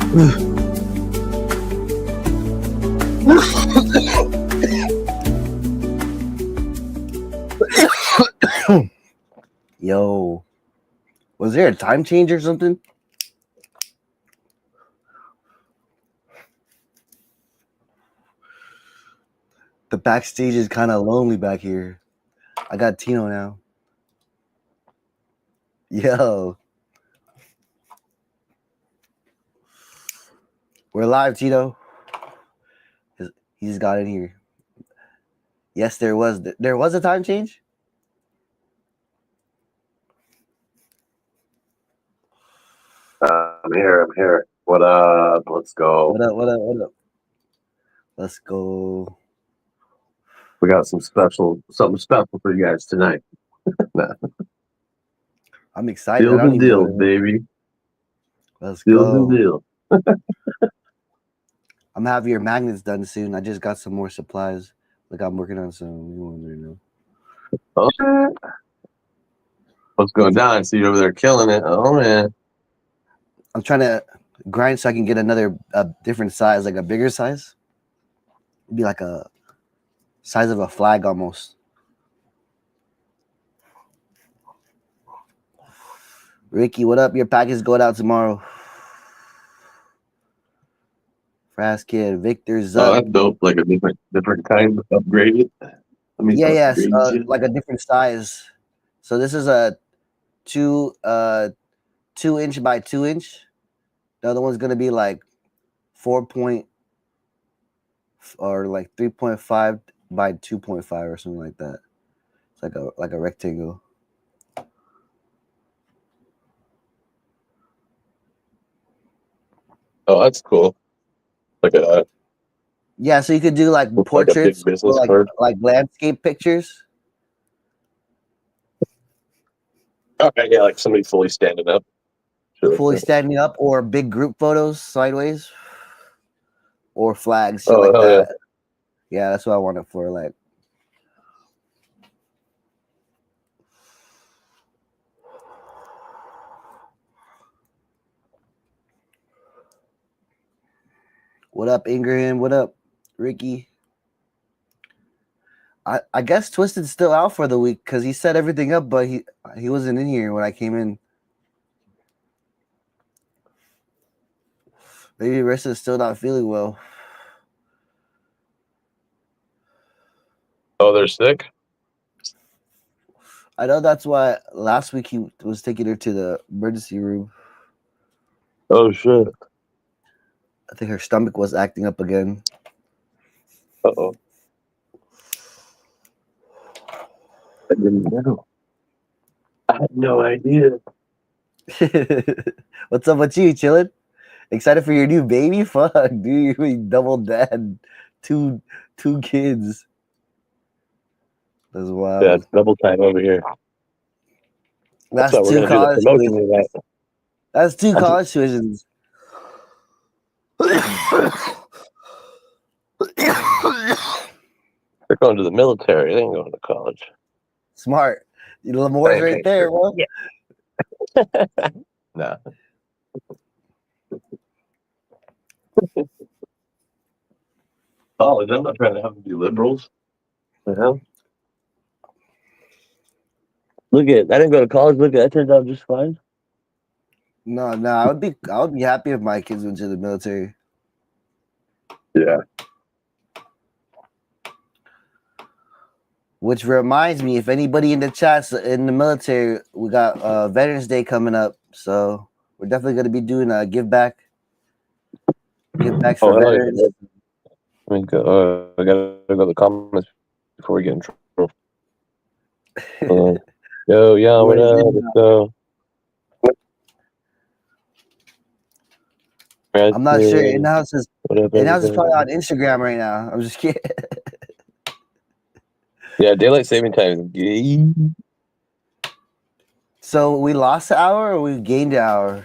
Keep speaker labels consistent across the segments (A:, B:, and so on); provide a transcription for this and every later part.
A: Yo, was there a time change or something? The backstage is kind of lonely back here. I got Tino now. Yo, we're live, Tino. He just got in here. Yes, there was a time change.
B: I'm here. What up? Let's go.
A: What up? Let's go.
B: We got something special for you guys tonight.
A: I'm excited.
B: Deals and deals, baby.
A: Let's
B: deals
A: go.
B: And deals.
A: I'm gonna have your magnets done soon. I just got some more supplies. Like I'm working on some. You wondering?
B: Okay. What's going down? I see you over there killing it. Oh man.
A: I'm trying to grind so I can get a different size, like a bigger size. It'd be like a size of a flag almost. Ricky, what up? Your package going out tomorrow. Fast Kid, Victor's up.
B: Oh, that's dope. Like a different kind of upgraded.
A: Yes, like a different size. So this is a 2-inch by 2-inch. The other one's gonna be like 4 or like 3.5 by 2.5 or something like that. It's like a rectangle.
B: Oh, that's cool. Like a
A: so you could do like portraits,
B: like business
A: or
B: card.
A: like landscape pictures.
B: Okay, yeah, like somebody fully standing up.
A: Standing up, or big group photos sideways, or flags, shit
B: like
A: that. Yeah, that's what I want it for. Like, what up, Ingraham? What up, Ricky? I guess Twisted's still out for the week because he set everything up, but he wasn't in here when I came in. Maybe Risa's still not feeling well.
B: Oh, they're sick?
A: I know that's why last week he was taking her to the emergency room.
B: Oh, shit.
A: I think her stomach was acting up again.
B: Uh-oh. I didn't know. I had no idea.
A: What's up with you, chillin'? Excited for your new baby? Fuck, dude, you double dad, two kids. That's wild.
B: Yeah, it's double time over here.
A: That's two college tuitions. That's two college tuitions.
B: They're going to the military. They ain't going to college.
A: Smart. Lamore's right there, bro.
B: Yeah. Nah. College. I'm not trying to have them be liberals. The hell? Look at, I didn't go to college. Look at that, turned out just fine.
A: No, I would be happy if my kids went to the military.
B: Yeah.
A: Which reminds me, if anybody in the chats in the military, we got Veterans Day coming up, so we're definitely going to be doing a give back for veterans.
B: I mean, I gotta go to the comments before we get in trouble. Yo, yeah, what up? Let's go.
A: I'm not sure. In-house is probably on Instagram right now. I'm just kidding.
B: Yeah, daylight saving time is
A: So we lost an hour or we gained an hour?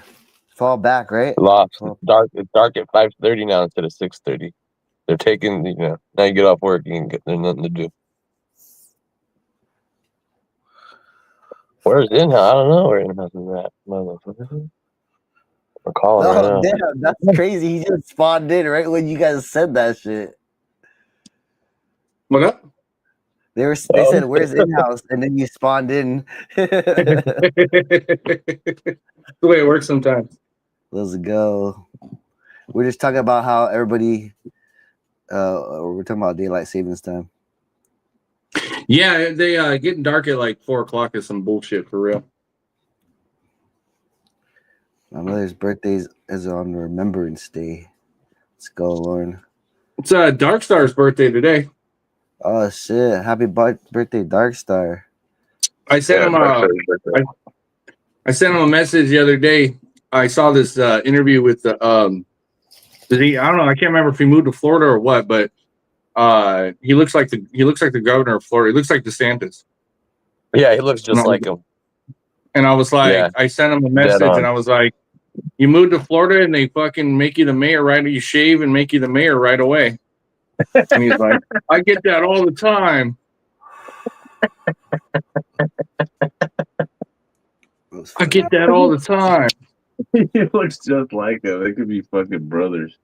A: Fall back, right?
B: Lost. It's dark at 5:30 now instead of 6:30. They're taking, now you get off work, there's nothing to do. Where's in-house? I don't know where in-house is at. I'm calling right
A: Oh
B: now.
A: damn, that's crazy. He just spawned in right when you guys said that shit.
C: What up?
A: They
B: Oh.
A: said, "Where's in-house?" and then you spawned in.
C: The way it works sometimes.
A: Let's go. We're just talking about how everybody. We're talking about daylight savings time.
C: Yeah, they getting dark at like 4:00 is some bullshit for real.
A: My mother's birthday is on Remembrance Day. Let's go, Lauren.
C: It's Darkstar's birthday today.
A: Oh shit! Happy birthday, Darkstar.
C: I sent him I sent him a message the other day. I saw this interview with the I don't know, I can't remember if he moved to Florida or what, but he looks like the governor of Florida. He looks like DeSantis.
B: Yeah, he looks just like him.
C: And I was like,
B: Yeah.
C: I sent him a message and I was like, you moved to Florida and they fucking make you the mayor right, you shave and make you the mayor right away. And he's like, I get that all the time. I get that all the time.
B: He looks just like him. They could be fucking brothers.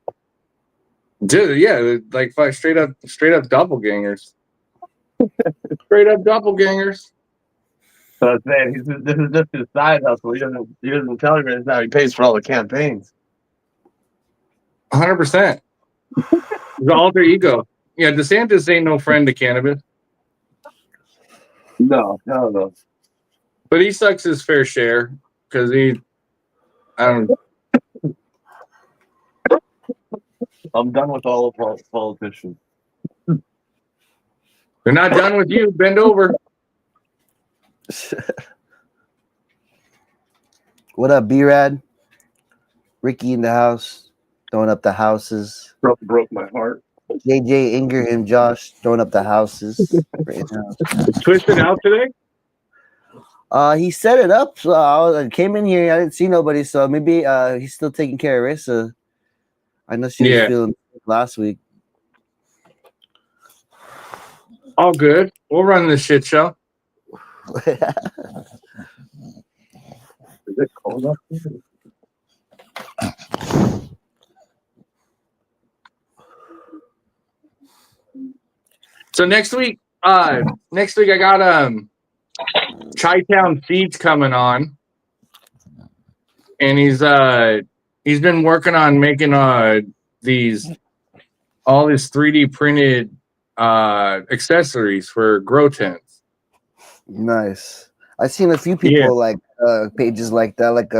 C: Dude, yeah, like straight up doppelgangers. Straight up doppelgangers.
B: So I'm saying this is just his side hustle. He doesn't tell you right now. He pays for all the campaigns.
C: 100%. The alter ego. Yeah, DeSantis ain't no friend to cannabis.
B: No.
C: But he sucks his fair share because
B: I'm done with all the politicians.
C: they're not done with you. Bend over.
A: What up, B-Rad? Ricky in the house, throwing up the houses.
B: Broke my heart.
A: JJ Ingraham, Josh, throwing up the houses.
C: Twisted out today?
A: He set it up. So I came in here. I didn't see nobody. So maybe he's still taking care of Rissa. I know she was feeling sick last week.
C: All good. We'll run this shit show.
B: Is it cold up here?
C: So next week I got Chi-Town Seeds coming on, and he's been working on making all these 3D printed accessories for grow tents.
A: Nice. I've seen a few people like pages like that, like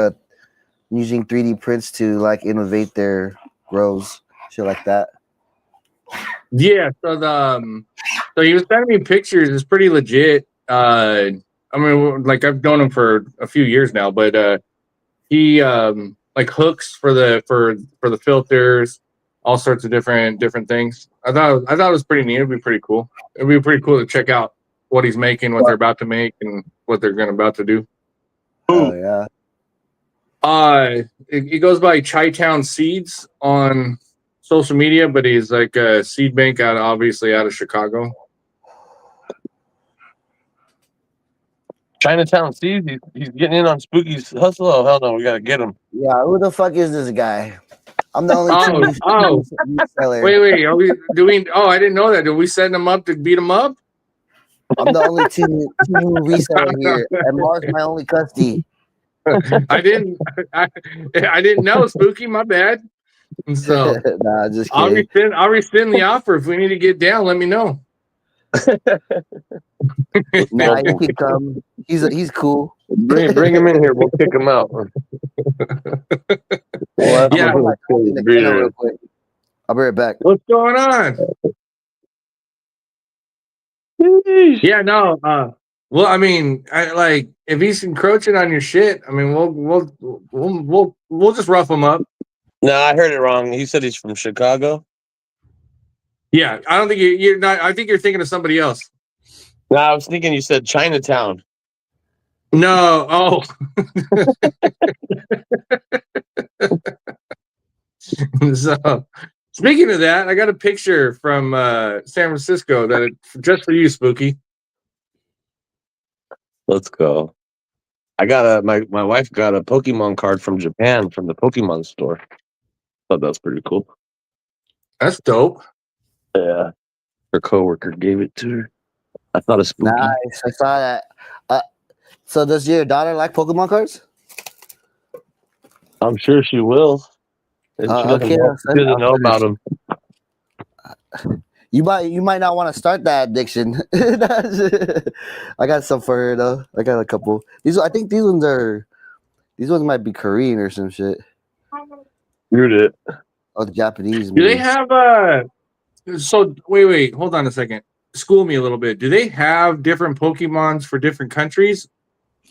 A: using 3D prints to like innovate their grows, shit like that.
C: Yeah, so he was sending me pictures. It's pretty legit. I mean, like I've known him for a few years now, but he like hooks for the filters, all sorts of different things. I thought it was pretty neat. It'd be pretty cool. It'd be pretty cool to check out what he's making, what they're about to make, and what they're about to do.
A: Oh yeah.
C: He goes by Chi-Town Seeds on social media, but he's like a seed bank out of Chicago.
B: Chinatown sees he's getting in on Spooky's hustle. Oh hell no, we gotta get him.
A: Yeah, who the fuck is this guy? I'm the only
C: reseller. Wait, are we doing? Oh, I didn't know that. Did we set him up to beat him up?
A: I'm the only two reseller here, and Mark's my only custody.
C: I didn't know, Spooky. My bad. So
A: nah, just kidding.
C: I'll rescind the offer. If we need to get down, let me know.
A: Nah, he can come. He's cool.
B: Bring him in here. We'll kick him out.
C: Yeah.
A: I'll be right back.
C: What's going on? Yeah, no. Well, I mean, if he's encroaching on your shit, I mean, we'll just rough him up.
B: No, I heard it wrong. He said he's from Chicago.
C: Yeah, I don't think you're not. I think you're thinking of somebody else.
B: No, I was thinking you said Chinatown.
C: No. Oh. So, speaking of that, I got a picture from San Francisco just for you, Spooky.
B: Let's go. I got my wife got a Pokemon card from Japan from the Pokemon store. Thought that was pretty cool.
C: That's dope.
B: Yeah. Her coworker gave it to her. I thought it was spooky.
A: Nice. I saw that. So does your daughter like Pokemon cards?
B: I'm sure she will. And she doesn't,
A: Okay,
B: know about them.
A: You might not want to start that addiction. I got some for her though. I got a couple. I think these ones might be Korean or some shit.
B: You're it.
A: Oh, the Japanese.
C: Do they have so wait, hold on a second. School me a little bit. Do they have different Pokemons for different countries?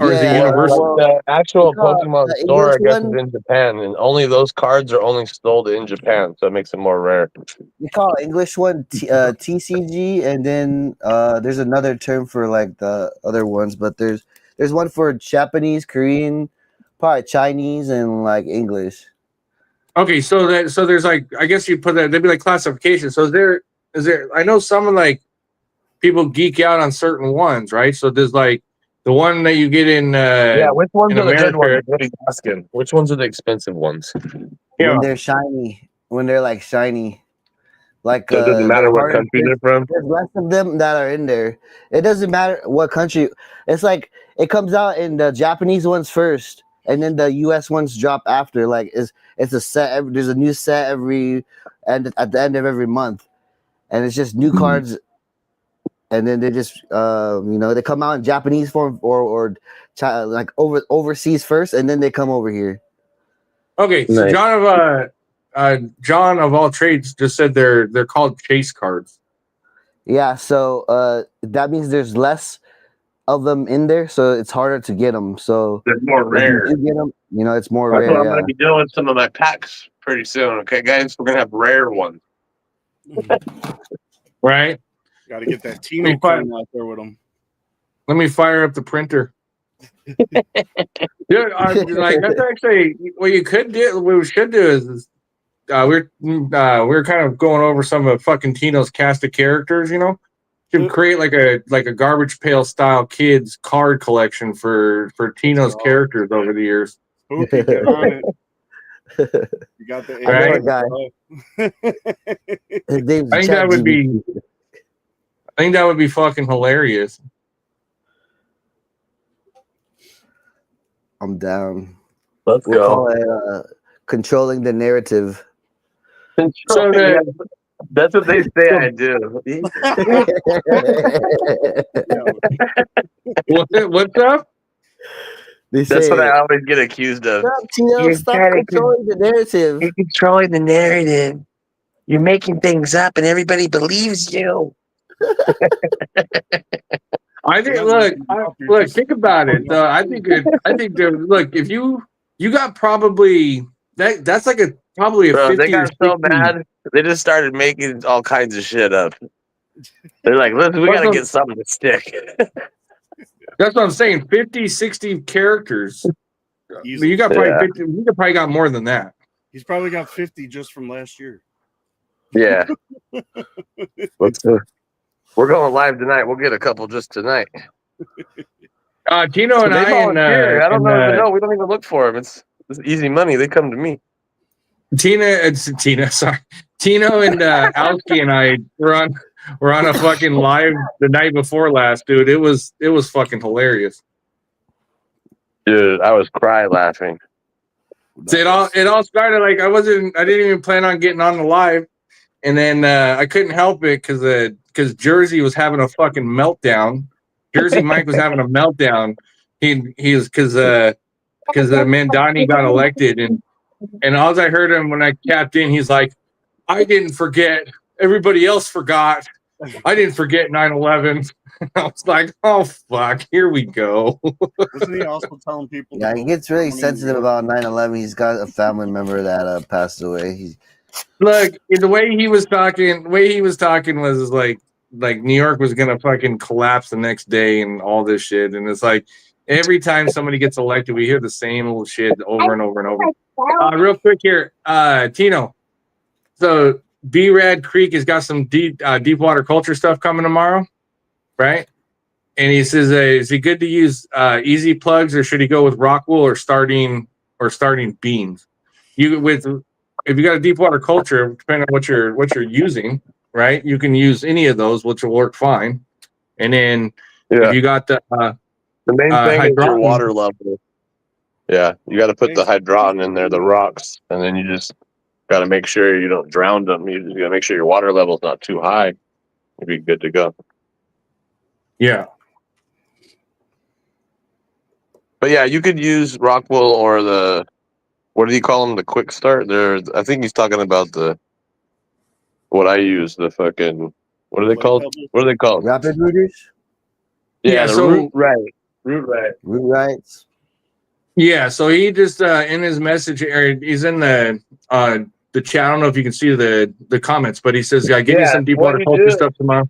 C: Or is it universal?
B: The actual Pokemon
A: the
B: store, I
A: English
B: guess,
A: one?
B: is in Japan, and only those cards are only sold in Japan, so it makes it more rare.
A: We call English one TCG, and then there's another term for like the other ones, but there's one for Japanese, Korean, probably Chinese, and like English.
C: Okay, so there's like, I guess you put that, they'd be like classification. So is there I know some like people geek out on certain ones, right? So there's like the one that you get in
B: which ones
C: in
B: are the good
C: America.
B: ones? What are you asking? Which ones are the expensive ones?
A: When they're shiny, when they're like shiny, like
B: So it doesn't matter what country they're from.
A: There's less of them that are in there. It doesn't matter what country. It's like it comes out in the Japanese ones first, and then the U.S. ones drop after. Like it's a set. There's a new set and at the end of every month, and it's just new cards. And then they just they come out in Japanese form or like overseas first, and then they come over here.
C: Okay, so nice. John of all trades just said they're called chase cards.
A: Yeah, so that means there's less of them in there, so it's harder to get them. So
B: they're more rare.
A: If you get them, it's more rare.
B: I'm gonna be doing some of my packs pretty soon. Okay, guys, we're gonna have rare ones.
C: Right.
D: Got to get that Tinos coin out there with them.
C: Let me fire up the printer. Dude, like that's actually what you could do. What we should do is we're kind of going over some of fucking Tino's cast of characters. Should create like a garbage pail style kids card collection for Tino's characters over the years.
D: Spooky, get on it. You got the
A: guy. His name's
C: I think that would be fucking hilarious.
A: I'm down.
B: Let's go.
A: Call it, controlling the narrative.
C: So
B: that's what they say I do.
C: What's up?
B: That's what I always get accused of.
A: Stop controlling the narrative.
B: You're controlling the narrative. You're making things up, and everybody believes you.
C: I think. Look. Think about it. I think. Look, if you got probably that's like probably a 50.
B: They got so bad. They just started making all kinds of shit up. They're like, listen, we got to get something to stick.
C: That's what I'm saying. 50, 60 characters. You got probably 50. You probably got more than that.
D: He's probably got 50 just from last year.
B: Yeah. We're going live tonight. We'll get a couple just tonight.
C: Tino and I
B: I don't know. We don't even look for them. It's easy money. They come to me.
C: Tino and Alski and I were on a fucking live the night before last, dude. It was fucking hilarious.
B: Dude, I was cry laughing.
C: So it all started like I didn't even plan on getting on the live, and then I couldn't help it because Jersey was having a fucking meltdown. Jersey Mike was having a meltdown. He was because Mandani got elected, and all I heard him when I capped in, he's like, I didn't forget. Everybody else forgot. I didn't forget 9/11. I was like, oh fuck, here we go.
D: Isn't he also telling people?
A: Yeah, he gets really sensitive about 9/11. He's got a family member that passed away.
C: Look, the way he was talking was like New York was gonna fucking collapse the next day and all this shit. And it's like every time somebody gets elected, we hear the same old shit over and over and over. Real quick here, Tino. So B-Rad Creek has got some deep water culture stuff coming tomorrow, right? and he says, is he good to use easy plugs, or should he go with rock wool or starting beans? If you got a deep water culture, depending on what you're using, right? You can use any of those, which will work fine. And then if you got the
B: main thing is your
C: hydroton,
B: water level. Yeah, you got to put the hydroton in there, the rocks, and then you just got to make sure you don't drown them. You just got to make sure your water level is not too high. You'll be good to go.
C: Yeah.
B: But yeah, you could use Rockwool or the, what do you call them? The quick start. I think he's talking about what I use. The fucking, what are they called? What are they called?
A: Rapid rooters.
B: Yeah, the
C: so
B: root right.
A: Root rights.
C: yeah, so he just in his message area, he's in the chat. I don't know if you can see the comments, but he says, "Yeah, give me some deep water culture stuff tomorrow."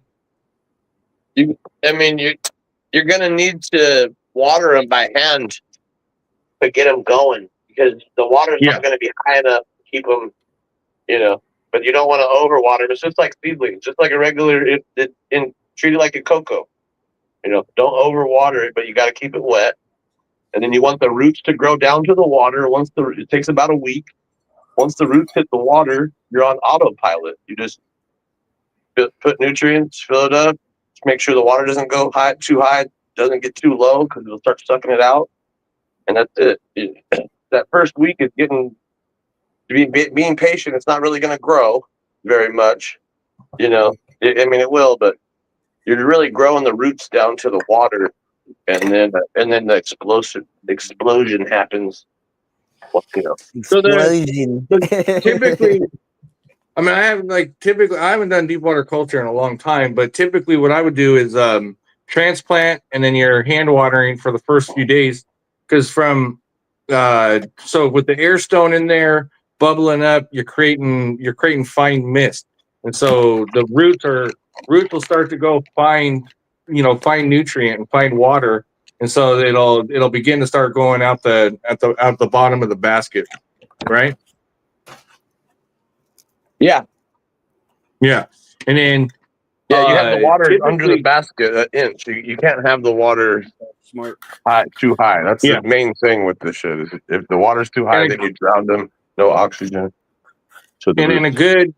B: You're gonna need to water them by hand to get them going, because the water's not going to be high enough to keep them, But you don't want to overwater them. It's just like seedlings, just like a regular. Treat it like a cocoa. Don't overwater it, but you got to keep it wet. And then you want the roots to grow down to the water. It takes about a week. Once the roots hit the water, you're on autopilot. You just put nutrients, fill it up, make sure the water doesn't go too high, doesn't get too low, because it'll start sucking it out. And that's it. That first week is being patient. It's not really going to grow very much. It will, but you're really growing the roots down to the water, and then the explosion happens.
C: So typically, I mean, I haven't done deep water culture in a long time, but typically what I would do is transplant, and then you're hand watering for the first few days, because so with the air stone in there bubbling up, you're creating fine mist, and so the roots will start to go find nutrient and find water, and so it'll begin to start going out the bottom of the basket, right?
B: Yeah.
C: And then
B: you have the water under the basket an inch. You can't have the water too high. That's the main thing with this shit. Is if the water's too high, then you drown them. No oxygen.
C: And in a good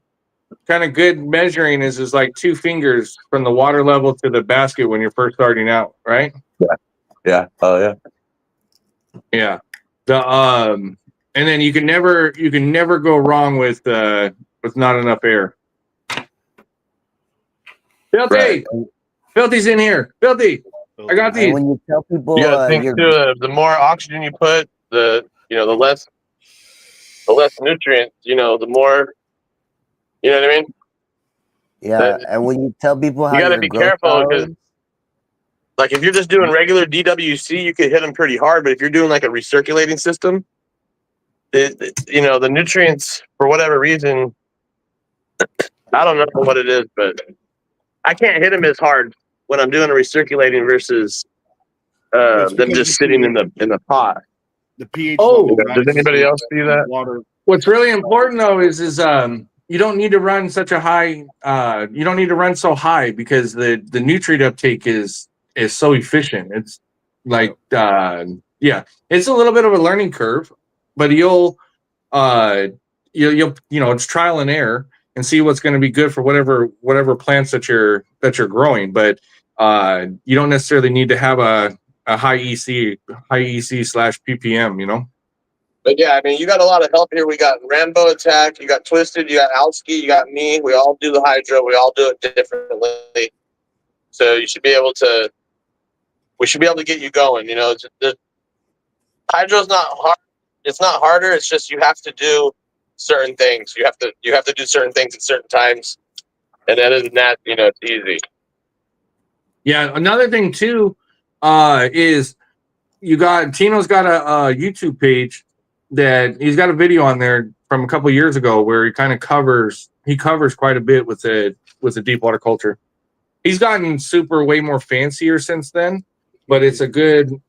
C: measuring is like 2 fingers from the water level to the basket when you're first starting out, right?
B: Yeah. Oh yeah.
C: Yeah. And then you can never go wrong with not enough air. Filthy,
B: right.
C: Filthy's in here. Filthy, I got these.
A: And when you tell people,
B: you gotta think too, the more oxygen you put, the less nutrients. The more. You know what I mean?
A: Yeah, and when you tell people how
B: you gotta be careful, because like if you're just doing regular DWC, you could hit them pretty hard. But if you're doing like a recirculating system, the nutrients, for whatever reason, I don't know what it is, but I can't hit them as hard when I'm doing a recirculating versus them just sitting in the pot.
D: The pH.
B: Does anybody else see that?
D: Water.
C: What's really important though is you don't need to run such a high. You don't need to run so high, because the nutrient uptake is so efficient. It's like it's a little bit of a learning curve, but you'll it's trial and error, and see what's going to be good for whatever plants that you're growing. But you don't necessarily need to have a high EC / ppm.
B: But yeah, I mean, you got a lot of help here. We got Rambo Attack, you got Twisted, you got Alski, you got me. We all do the hydro. We all do it differently. So we should be able to get you going. The hydro's not hard. It's not harder. It's just you have to do certain things. You have to do certain things at certain times. And other than that, it's easy.
C: Yeah. Another thing too is Tino's got a YouTube page that he's got a video on there from a couple of years ago where he kind of covers quite a bit with the deep water culture. He's gotten way more fancier since then, but it's a good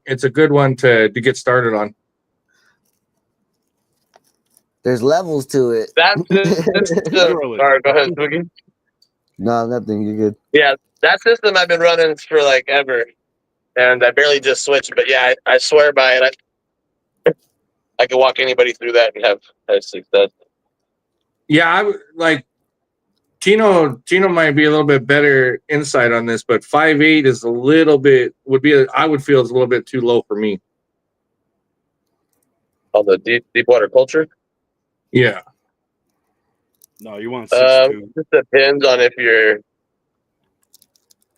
C: one to get started on.
A: There's levels to it.
B: Sorry, go ahead, Twiggy.
A: No, nothing. You're good.
B: Yeah, that system I've been running for like ever. and I barely just switched. But yeah, I swear by it. I can walk anybody through that and have success.
C: Yeah, I would like Tino might be a little bit better insight on this, but 5'8" is a little bit I would feel it's a little bit too low for me.
B: On the deep water culture?
C: Yeah.
D: No, you want 6'2".
B: It depends on if you're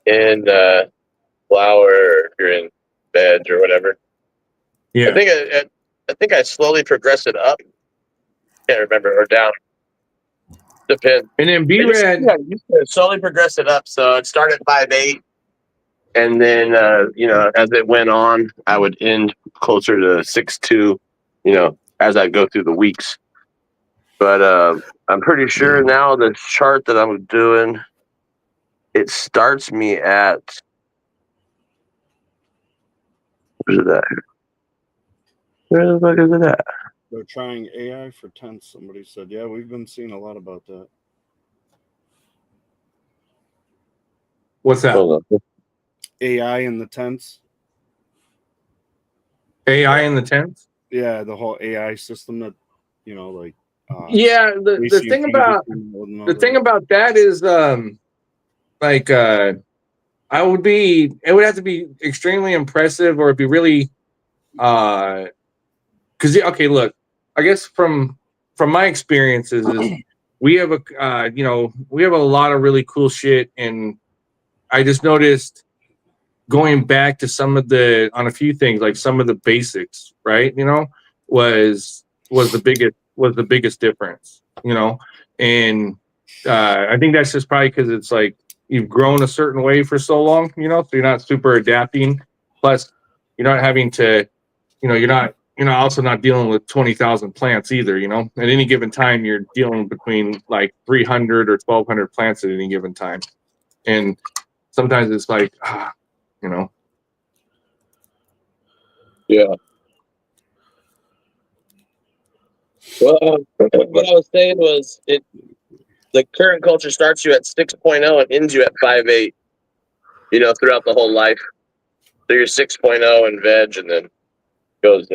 B: in flower or if you're in veg or whatever.
C: Yeah.
B: I think I slowly progressed it up. Can't remember, or down. Depends.
C: And then B-Red.
B: I used to slowly progress it up. So it started 5'8", and then as it went on, I would end closer to 6'2", as I go through the weeks. But I'm pretty sure now the chart that I'm doing, it starts me at, where's it at? Where the fuck is it at?
D: They're trying AI for tents. Somebody said, yeah, we've been seeing a lot about that.
C: What's that?
D: AI in the tents.
C: AI in the tents?
D: Yeah, the whole AI system that, like.
C: Yeah, the thing about that is it would have to be extremely impressive, or it'd be really because okay, look, I guess from my experiences is we have we have a lot of really cool shit, and I just noticed going back to on a few things, like some of the basics, right? Was the biggest difference, and I think that's just probably because it's like you've grown a certain way for so long, so you're not super adapting. Plus, you're not having to, you're also not dealing with 20,000 plants either. At any given time, you're dealing between like 300 or 1,200 plants at any given time, and sometimes it's like,
B: Yeah. Well, what I was saying was the current culture starts you at 6.0 and ends you at 5'8", throughout the whole life. So you're 6.0 in veg, and then goes.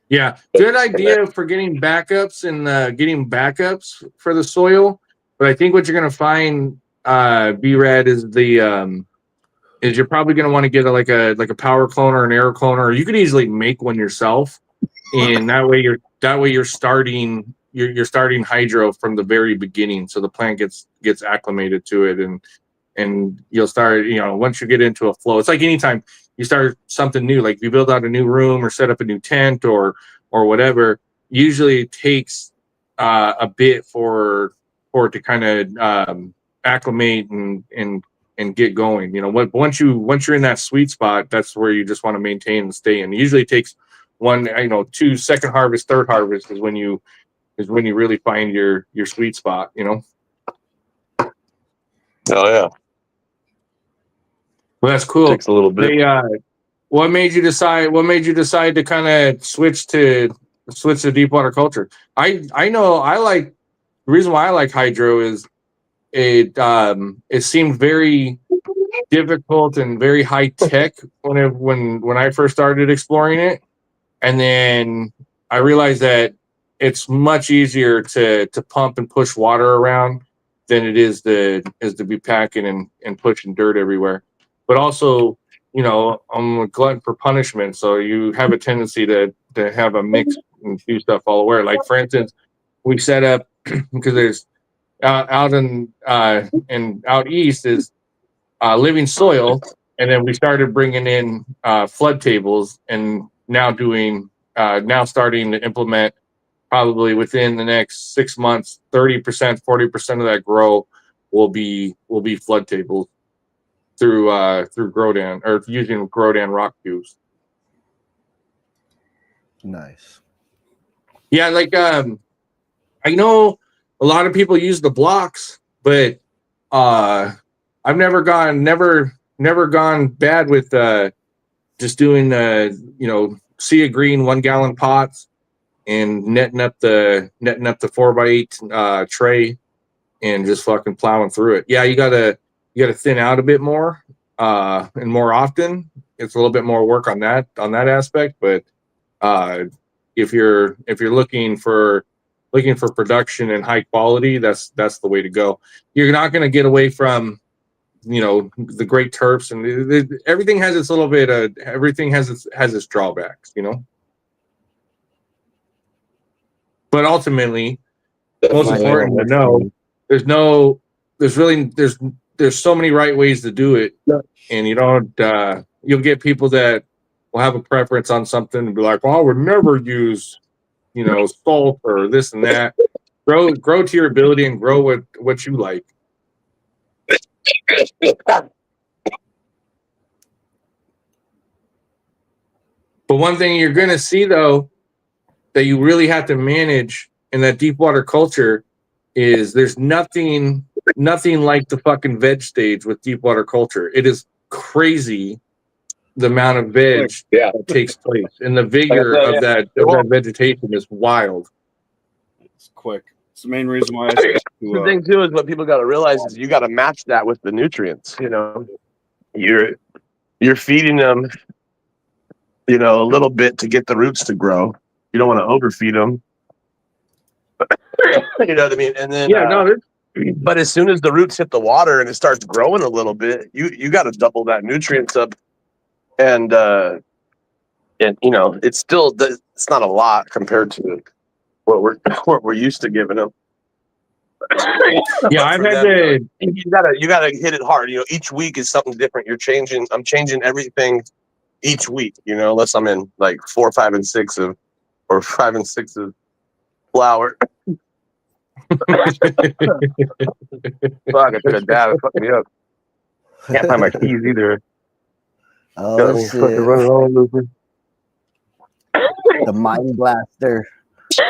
C: Yeah, good idea for getting backups and getting backups for the soil. But I think what you're going to find, B-Rad, is is you're probably going to want to get a power cloner or an air cloner, or you could easily make one yourself, and that way you're starting hydro from the very beginning, so the plant gets acclimated to it, and you'll start, once you get into a flow. It's like anytime you start something new, like if you build out a new room or set up a new tent or whatever, usually it takes a bit for it to kind of acclimate and get going. Once you're in that sweet spot, that's where you just want to maintain and stay in. It usually takes one, 2, second harvest, third harvest is when you really find your sweet spot.
B: Oh yeah.
C: Well, that's cool.
B: Takes a little bit.
C: What made you decide to kind of switch to deep water culture? I know the reason why I like hydro is it seemed very difficult and very high tech when I first started exploring it, and then I realized that it's much easier to pump and push water around than it is to be packing and pushing dirt everywhere. But also, I'm a glutton for punishment, so you have a tendency to have a mix and do stuff all over. Like for instance, we set up because there's out east is living soil, and then we started bringing in flood tables, and now starting to implement, probably within the next 6 months, 30%, 40% of that grow will be flood tables through Grodan, or using Grodan rock cubes.
A: Nice.
C: Yeah, like I know a lot of people use the blocks, but I've never gone bad with just doing sea of green 1 gallon pots and netting up the 4x8 tray and just fucking plowing through it. Yeah, you gotta thin out a bit more, and more often. It's a little bit more work on that aspect, but if you're looking for production and high quality, that's the way to go. You're not going to get away from, you know, the great terps, and everything has its little bit of everything has its drawbacks, you know. But ultimately, most important to know, there's so many right ways to do it, and you don't you'll get people that will have a preference on something and be like, well, I would never use, you know, salt or this and that. Grow to your ability and grow what you like. But one thing you're going to see, though, that you really have to manage in that deep water culture is there's nothing like the fucking veg stage with deep water culture. It is crazy the amount of veg that takes place, and the vigor of that vegetation is wild.
D: It's quick. It's the main reason why I say
B: the thing too is what people got to realize is you got to match that with the nutrients. You know, you're feeding them, you know, a little bit to get the roots to grow. You don't want to overfeed them. You know what I mean? And then but as soon as the roots hit the water and it starts growing a little bit, you got to double that nutrients up, and you know, it's not a lot compared to what we're used to giving them.
C: Yeah, I've had to.
B: You gotta hit it hard. You know, each week is something different. I'm changing everything each week. You know, unless I'm in like 4, 5, and 6 of flour. Fuck, I took a dab. It fucked me up. Can't find my keys either.
A: Oh shit! The mind blaster,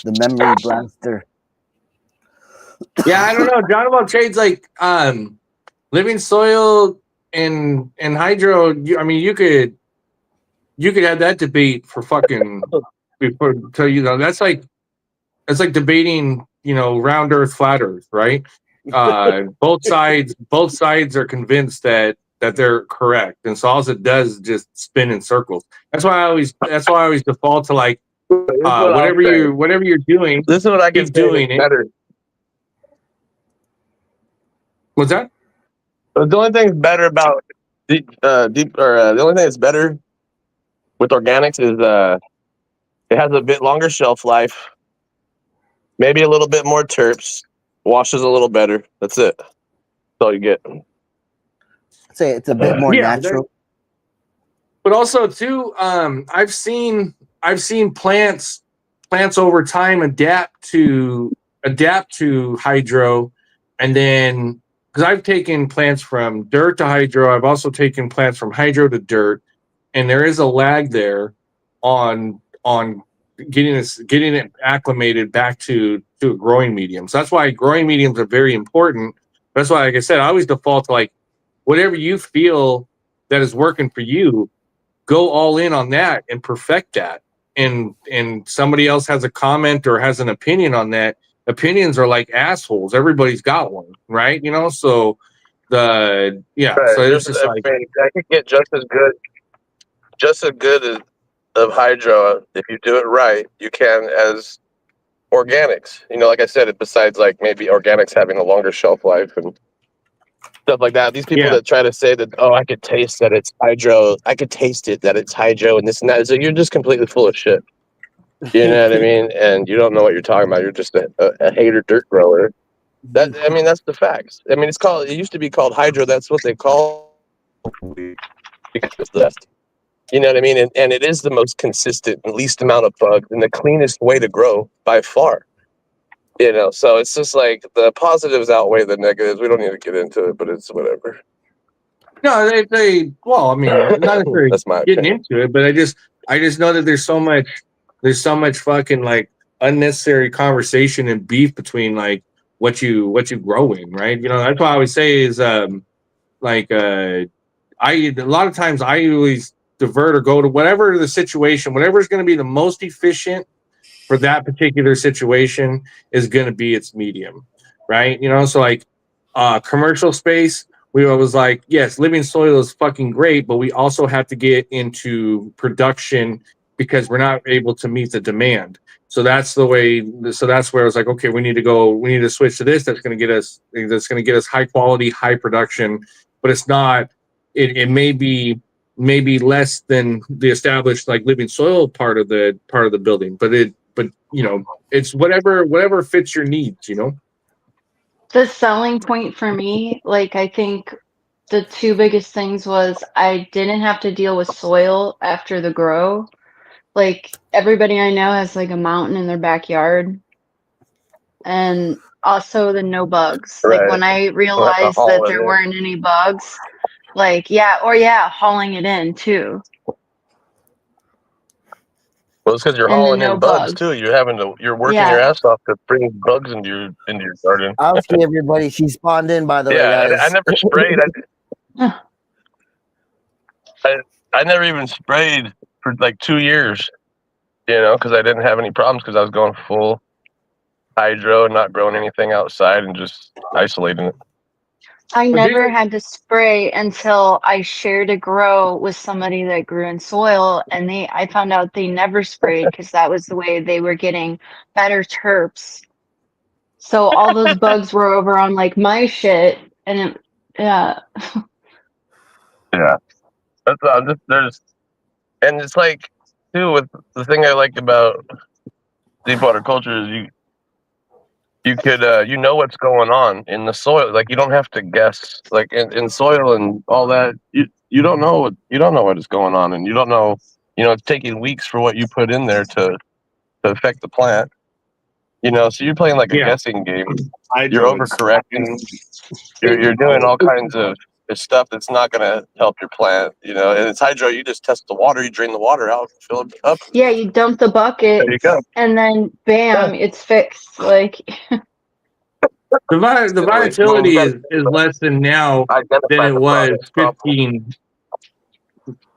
A: the memory blaster.
C: Yeah, I don't know. John about trades like living soil and hydro. I mean, you could have that debate for fucking before. So you know, that's like debating, you know, round Earth, flat Earth, right? Both sides are convinced that they're correct, and so all it does is just spin in circles. That's why I always default to like whatever you're doing.
B: This is what I keep doing. Better.
C: What's that?
B: The only thing that's better about the only thing that's better with organics is it has a bit longer shelf life, maybe a little bit more terps, washes a little better. That's it. That's all you get.
A: I'd say it's a bit more natural.
C: But also too, I've seen plants over time adapt to hydro, and then because I've taken plants from dirt to hydro, I've also taken plants from hydro to dirt, and there is a lag there on getting it acclimated back to a growing medium. So that's why growing mediums are very important. That's why, like I said, I always default to like whatever you feel that is working for you, go all in on that and perfect that. And somebody else has a comment or has an opinion on that. Opinions are like assholes. Everybody's got one, right? You know, so right. So it's just like
B: I could get just as good of hydro if you do it right. You can as organics. You know, like I said, besides like maybe organics having a longer shelf life and stuff like that. These people that try to say that, oh, I could taste that it's hydro. I could taste it that it's hydro and this and that. So you're just completely full of shit. You know what I mean? And you don't know what you're talking about. You're just a hater dirt grower. That's the facts. I mean, it used to be called hydro. That's what they call because that's, you know what I mean? And it is the most consistent, least amount of bugs, and the cleanest way to grow by far. You know, so it's just like the positives outweigh the negatives. We don't need to get into it, but it's whatever.
C: No, well, I mean, not necessarily
B: that's my
C: getting
B: opinion.
C: into it, but I just know that there's so much fucking like unnecessary conversation and beef between like what you grow in, right? You know, that's what I always say is a lot of times I always divert or go to whatever the situation, whatever is going to be the most efficient for that particular situation is going to be its medium, right? You know, so like commercial space, was like, yes, living soil is fucking great, but we also have to get into production because we're not able to meet the demand. So that's the way. So that's where I was like, okay, we need to switch to this. That's going to get us high quality, high production, but it's not. It may be maybe less than the established like living soil part of the building, but it's whatever fits your needs.
E: The selling point for me, like I think the two biggest things was I didn't have to deal with soil after the grow. Like everybody I know has like a mountain in their backyard, and also the no bugs. Like when I realized that there weren't any bugs, like hauling it in too.
B: Well, it's because you're hauling in bugs too. You're working your ass off to bring bugs into your garden.
A: I'll see everybody. She spawned in, by the way, guys.
B: I never sprayed. I never even sprayed for like 2 years, because I didn't have any problems because I was going full hydro and not growing anything outside and just isolating it.
E: I never had to spray until I shared a grow with somebody that grew in soil, and I found out they never sprayed because that was the way they were getting better terps. So all those bugs were over on like my shit, and
B: Yeah. There's, and it's like too with the thing I like about deep water culture is you could what's going on in the soil. Like you don't have to guess. Like in soil and all that, you don't know what is going on, and you don't know. It's taking weeks for what you put in there to affect the plant. So you're playing like a guessing game. You're overcorrecting. You're doing all kinds of stuff that's not going to help your plant. And it's hydro. You just test the water. You drain the water out, fill it up.
E: Yeah, you dump the bucket.
B: There you go.
E: And then bam, it's fixed. Like
C: the volatility is less than now than it was 15.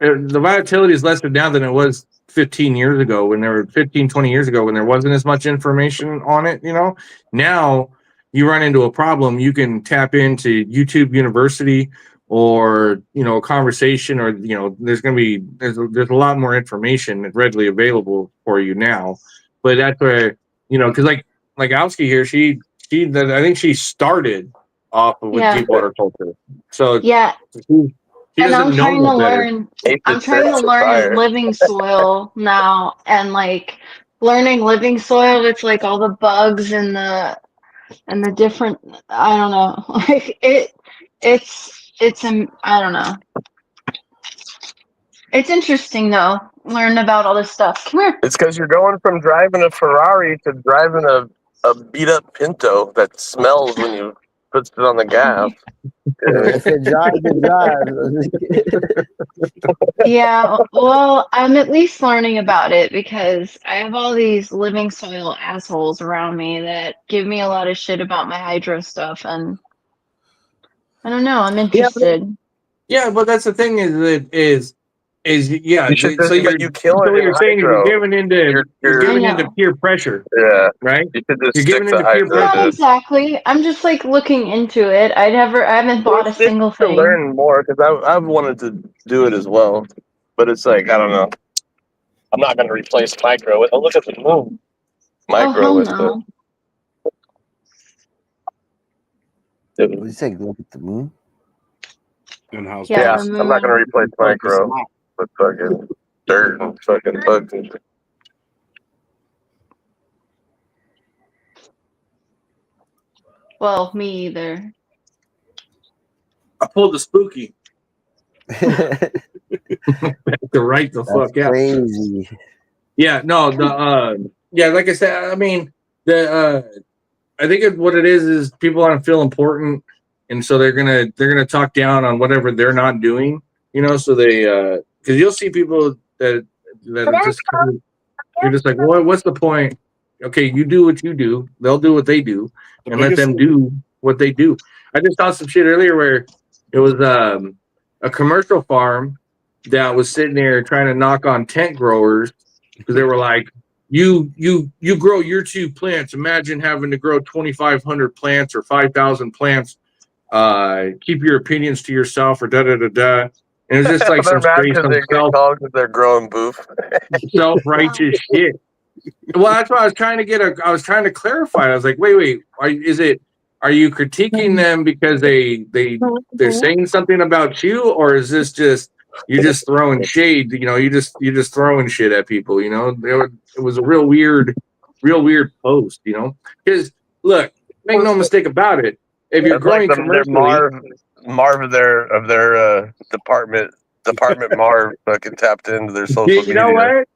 C: The volatility is less than now than it was 15 years ago when 20 years ago when there wasn't as much information on it. Now you run into a problem, you can tap into YouTube University or a conversation, or there's a lot more information readily available for you now. But that's where because like Alski here, I think she started off with deep water culture. So
E: and I'm trying to learn. I'm trying to learn living soil now, and like learning living soil. It's like all the bugs and the different. I don't know. Like I don't know. It's interesting though. Learn about all this stuff. Come here.
B: It's because you're going from driving a Ferrari to driving a beat up Pinto that smells when you put it on the gas.
A: If it drives, it drives.
E: Yeah, well, I'm at least learning about it because I have all these living soil assholes around me that give me a lot of shit about my hydro stuff, and I don't know. I'm interested.
C: Yeah, but that's the thing is
B: You should,
C: so you're saying is you're giving into peer pressure.
B: Yeah,
C: right.
B: You're
C: giving into peer pressure.
E: Not exactly. I'm just like looking into it. I haven't bought a single thing.
B: To learn more because I've wanted to do it as well, but it's like I don't know. I'm not going to replace micro with. Look at the moon. Micro with
E: no.
A: What did you say? Look at the moon.
D: In-house.
B: Yeah, I'm not going to replace micro with fucking dirt and fucking bugs and shit.
E: Well, me either.
C: I pulled the spooky. To write the fuck out.
A: Crazy.
C: Yeah, no, like I said, I mean, I think what it is people want to feel important, and so they're gonna talk down on whatever they're not doing, So they because you'll see people that are just you're just like, well, what's the point? Okay, you do what you do, they'll do what they do, and let them do what they do. I just saw some shit earlier where it was a commercial farm that was sitting there trying to knock on tent growers because they were like, you grow your 2 plants. Imagine having to grow 2,500 plants or 5,000 plants keep your opinions to yourself or da da da da. And it was just like
F: They're
C: some
F: mad
C: straight,
F: because
C: some
F: they're getting called because they're growing boof.
C: self-righteous shit. Well, that's what I was trying to get. I was trying to clarify. I was like, wait. Are you critiquing them because they're saying something about you, or is this just you're just throwing shade? You know, you're just throwing shit at people. You know, it was a real weird post. You know, because look, make no mistake about it. If you're
F: That's like
C: growing
F: their
C: commercially,
F: Marv of their department Marv fucking tapped into their social
C: you
F: media.
C: know what?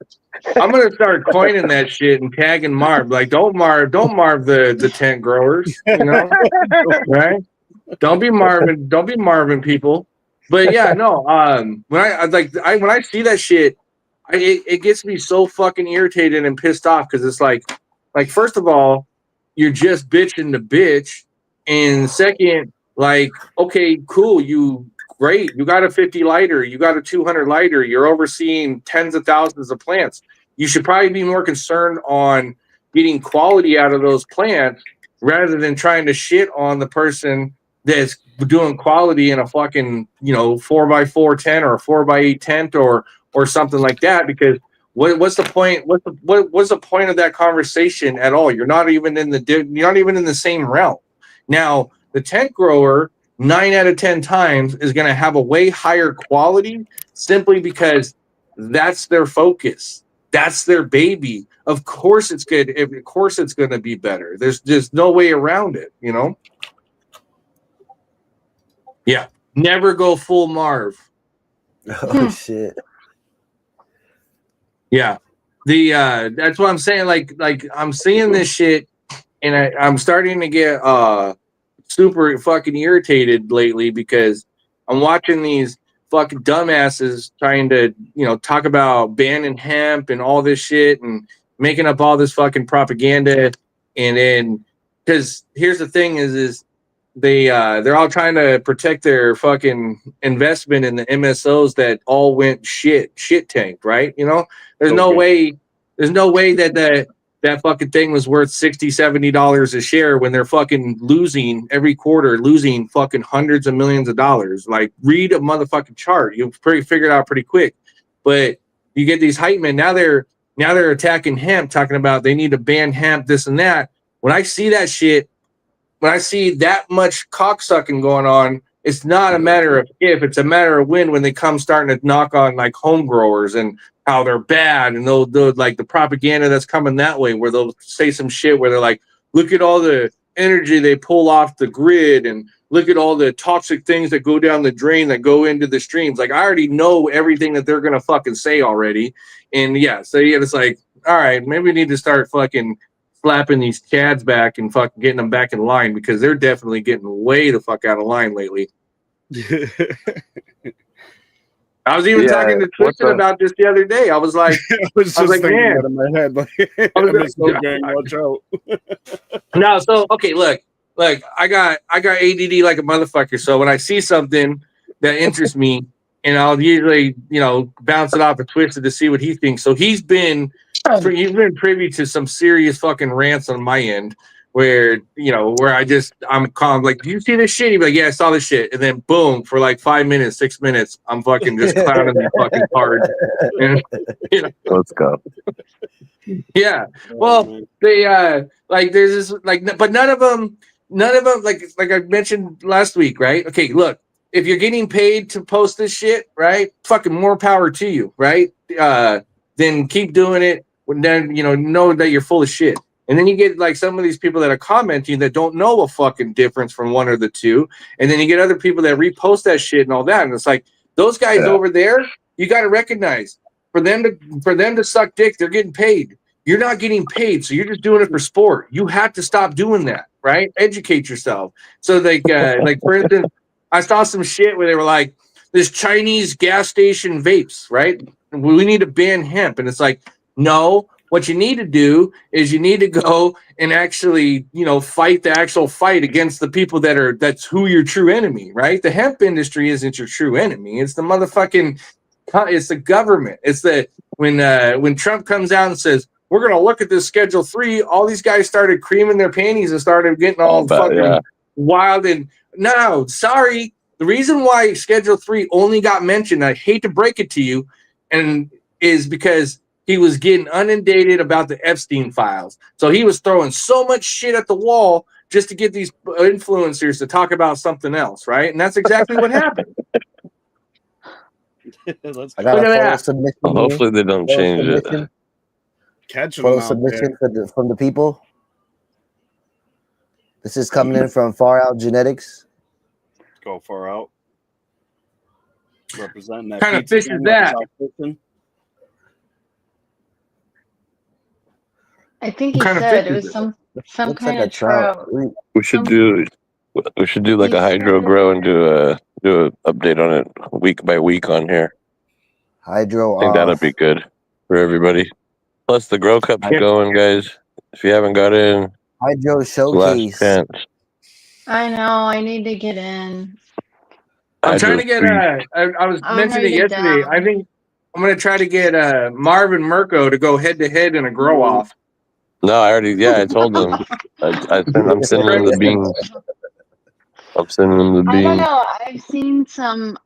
C: I'm gonna start coining that shit and tagging Marv. Like, don't Marv the tent growers, you know, right? Don't be Marvin people. But yeah, no. When I see that shit, it gets me so fucking irritated and pissed off because it's like first of all, you're just bitching the bitch, and second, like, okay, cool, great, you got a 50 lighter, you got a 200 lighter, you're overseeing tens of thousands of plants. You should probably be more concerned on getting quality out of those plants rather than trying to shit on the person that's doing quality in a fucking 4x4 tent or a 4x8 tent or something like that. Because what's the point? What's the point of that conversation at all? You're not even in the same realm. Now the tent grower 9 out of 10 times is going to have a way higher quality simply because that's their focus. That's their baby. Of course it's good. Of course it's going to be better. There's just no way around it, you know? Yeah. Never go full Marv.
A: Oh shit.
C: Yeah. That's what I'm saying. Like I'm seeing this shit and I'm starting to get super fucking irritated lately because I'm watching these fucking dumbasses trying to, talk about banning hemp and all this shit and making up all this fucking propaganda. And then, because here's the thing is they're all trying to protect their fucking investment in the MSOs that all went shit tanked, right? You know, there's no way that fucking thing was worth $60-$70 a share when they're fucking losing every quarter, losing fucking hundreds of millions of dollars. Like, read a motherfucking chart. You'll figure it out pretty quick. But you get these hype men, now they're attacking hemp, talking about they need to ban hemp, this and that. When I see that shit, when I see that much cocksucking going on, it's not a matter of if, it's a matter of when they come starting to knock on like home growers and how they're bad, and they'll like the propaganda that's coming that way, where they'll say some shit where they're like, look at all the energy they pull off the grid and look at all the toxic things that go down the drain that go into the streams. Like, I already know everything that they're gonna fucking say already. And yeah, so yeah, it's like, all right, maybe we need to start fucking slapping these chads back and fucking getting them back in line, because they're definitely getting way the fuck out of line lately. I was even talking to Tristan about this the other day. I was like,
D: I was thinking
C: man,
D: that in my head. Like, MSO gang, watch out.
C: No, so okay, look, I got ADD like a motherfucker. So when I see something that interests me, and I'll usually, bounce it off of Twisted to see what he thinks. So he's been privy to some serious fucking rants on my end, where I'm calm, like, do you see this shit? He'd be like, yeah, I saw this shit. And then boom, for like 5 minutes, 6 minutes, I'm fucking just clowning me fucking hard. And,
F: Let's go.
C: Yeah. Well, they like, there's this like, but none of them like I mentioned last week, right? Okay, look, if you're getting paid to post this shit, right? Fucking more power to you, right? Then keep doing it. Then know that you're full of shit. And then you get like some of these people that are commenting that don't know a fucking difference from one or the two. And then you get other people that repost that shit and all that. And it's like, those guys over there, you got to recognize, for them to suck dick, they're getting paid. You're not getting paid, so you're just doing it for sport. You have to stop doing that, right? Educate yourself. So like for instance, I saw some shit where they were like, this Chinese gas station vapes, right? We need to ban hemp. And it's like, no, what you need to do is you need to go and actually, fight the actual fight against the people that's who your true enemy, right? The hemp industry isn't your true enemy. It's the motherfucking, it's the government. It's when Trump comes out and says, we're going to look at this Schedule 3, all these guys started creaming their panties and started getting all fucking wild and no, sorry. The reason why Schedule 3 only got mentioned, I hate to break it to you, and is because he was getting inundated about the Epstein files. So he was throwing so much shit at the wall just to get these influencers to talk about something else, right? And that's exactly what happened.
D: Let's
A: I got
C: Look
A: a
C: at
A: photo
C: that.
A: submission.
F: Well, hopefully they don't
A: Photo
F: change it.
A: submission.
D: catch them
A: Photo
D: out
A: submission
D: there.
A: from the people. This is coming in from Far Out Genetics.
D: Go far out. Representing that
C: Kind of
D: pizza
C: fish is
D: gang
C: that?
D: South Clifton.
E: I think he
C: What kind of
E: said
C: fish
E: it
C: is
E: was
C: it?
E: some
A: Looks
E: kind
A: like a
E: of
A: trout.
E: trout.
F: We should
E: Some-
F: do like
E: He
F: a hydro
E: said-
F: grow and do a update on it week by week on here.
A: Hydro
F: I think that'll
A: off.
F: be good for everybody. Plus the grow cup's
C: Yeah.
F: going, guys. If you haven't got in,
A: Hydro
F: it's the last
A: showcase.
F: chance.
E: I know. I need to get in.
C: I'm trying to
F: Hydro's
C: get
F: free.
C: I was
E: I'm
C: mentioning it
E: writing it
C: yesterday.
E: down.
C: I think I'm gonna try to get Marv and Mirko to go head to head in a grow off.
F: No, I told them. I'm sending them the beans. I'm sending them the
E: I don't
F: beans.
E: know. I've seen some.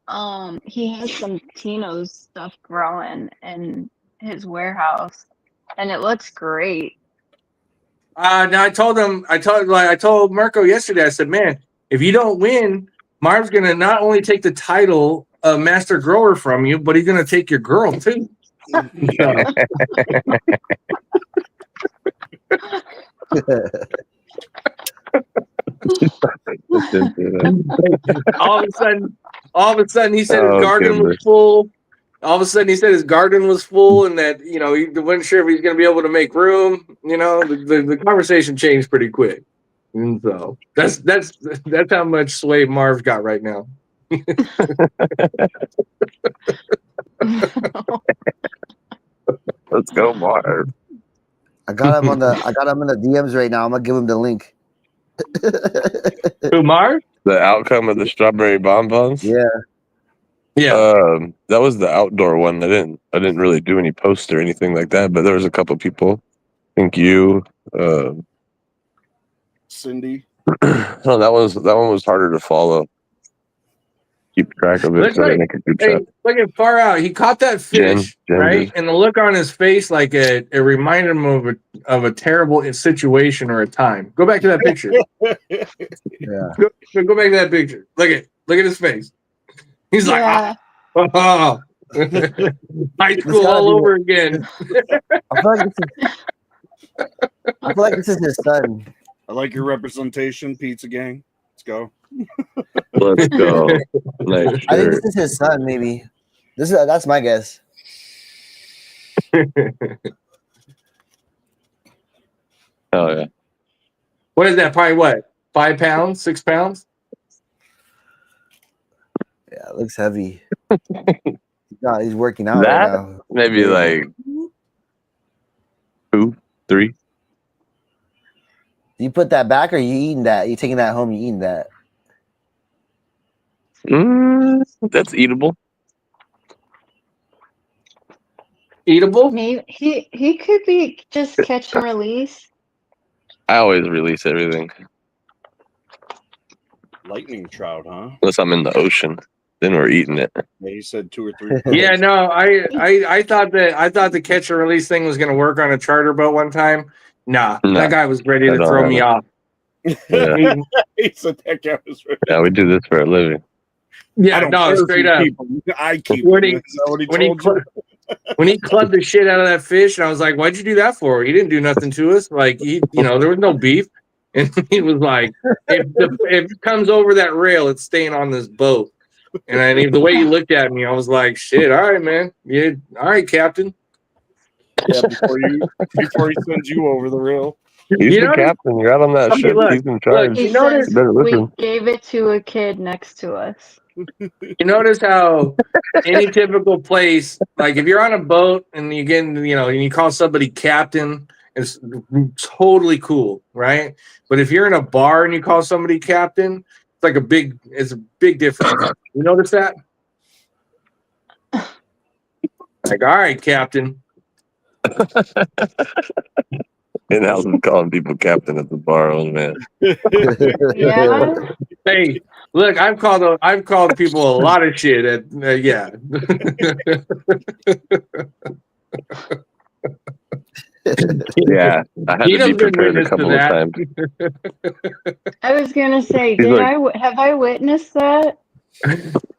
E: He has some Tinos stuff growing in his warehouse, and it looks great.
C: Now I told Mirko yesterday. I said, man, if you don't win, Marv's gonna not only take the title of master grower from you, but he's gonna take your girl too. So, all of a sudden, he said his
F: Oh,
C: garden was
F: goodness.
C: full. All of a sudden, he said his garden was full, and that he wasn't sure if he's going to be able to make room. The conversation changed pretty quick, and so that's how much sway Marv got right now.
F: Let's go, Marv.
A: I got him in the DMs right now. I'm gonna give him the link.
C: Who, Marv?
F: The outcome of the strawberry bonbons.
A: Yeah.
C: Yeah.
F: That was the outdoor one. I didn't really do any posts or anything like that, but there was a couple people. I think you.
D: Cindy.
F: No, that one was harder to follow. Keep track of it.
C: Looks
F: So I
C: like-
F: didn't make a group
C: Hey,
F: chat.
C: look at Far Out. He caught that fish,
F: Jen
C: right?
F: did.
C: And the look on his face, like it reminded him of a terrible situation or a time. Go back to that picture.
A: Yeah.
C: Go back to that picture. Look at his face. He's
E: Yeah.
C: like, oh. High school
A: gotta
C: all
A: be
C: over again.
A: I feel like this is his son.
D: I like your representation, pizza gang. Let's go.
F: Let's go. Nice
A: I think
F: shirt.
A: this is his son. Maybe. That's my guess.
F: Hell yeah.
C: What is that? Probably what? 5 pounds? 6 pounds?
A: Yeah, it looks heavy. He's working out
F: That?
A: right now.
F: Maybe like 2, 3.
A: Do you put that back or you eating that? You taking that home? You eating that?
F: That's eatable.
C: Eatable?
E: Maybe he could be just catch and release.
F: I always release everything
D: Lightning trout, huh?
F: unless I'm in the ocean. Then we're eating it.
D: Yeah, he said 2 or 3.
C: Yeah, no, I thought the catch and release thing was going to work on a charter boat one time. Nah,
F: No,
C: that guy was ready
F: I
C: to
F: don't
C: throw
F: have
C: me
F: it.
C: off.
F: Yeah,
D: He said that guy was right.
F: yeah, we do this for a living.
C: Yeah,
D: I don't
C: no,
D: care if
C: straight
D: you
C: up.
D: keep 'em. I keep
C: When
D: them.
C: he-
D: Is that what he
C: When he
D: told you?
C: when he clubbed the shit out of that fish, and I was like, "Why'd you do that for? He didn't do nothing to us. Like there was no beef." And he was like, "If it comes over that rail, it's staying on this boat." And the way he looked at me, I was like, "Shit, all right, man. Yeah, all right, Captain."
D: Yeah, before he sends you over the rail.
F: He's
C: You
F: the
C: know-
F: captain. You're out on that
C: Okay,
F: ship.
C: look,
F: He's in charge.
E: He
C: You notice-
E: says
F: better
E: we
F: listen.
E: gave it to a kid next to us.
C: You notice how any typical place, like if you're on a boat and you get, and you call somebody captain, it's totally cool, right? But if you're in a bar and you call somebody captain, it's a big difference. You notice that? Like, all right, captain.
F: In house, calling people captain at the bar. Oh man.
E: Yeah.
C: Hey, Look, I've called people a lot of shit. Yeah.
F: Yeah, I had to be
C: Tino's been
F: prepared a
C: witness to
F: couple of
C: that.
F: times.
E: I was gonna say,
F: He's like,
E: have I witnessed that?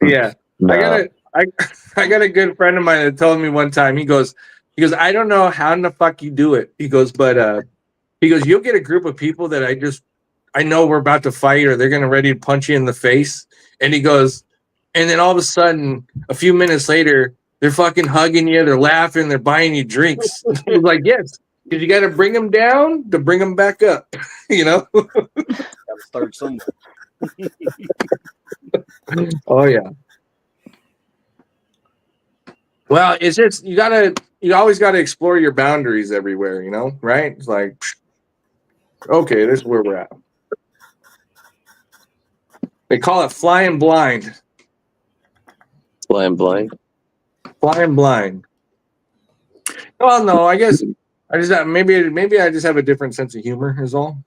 C: Yeah.
F: nah.
C: I got a good friend of mine that told me one time, he goes, I don't know how in the fuck you do it. He goes, but you'll get a group of people that I know we're about to fight or they're gonna ready to punch you in the face. And he goes, and then all of a sudden, a few minutes later, they're fucking hugging you, they're laughing, they're buying you drinks. He was like, yes, because you got to bring them down to bring them back up, you know?
D: Gotta start somewhere.
C: Oh yeah. Well, it's just you always gotta explore your boundaries everywhere, you know, right? It's like, okay, this is where we're at. They call it flying blind.
F: Flying blind.
C: Flying blind. Well, no, I guess I just have, maybe I just have a different sense of humor is all.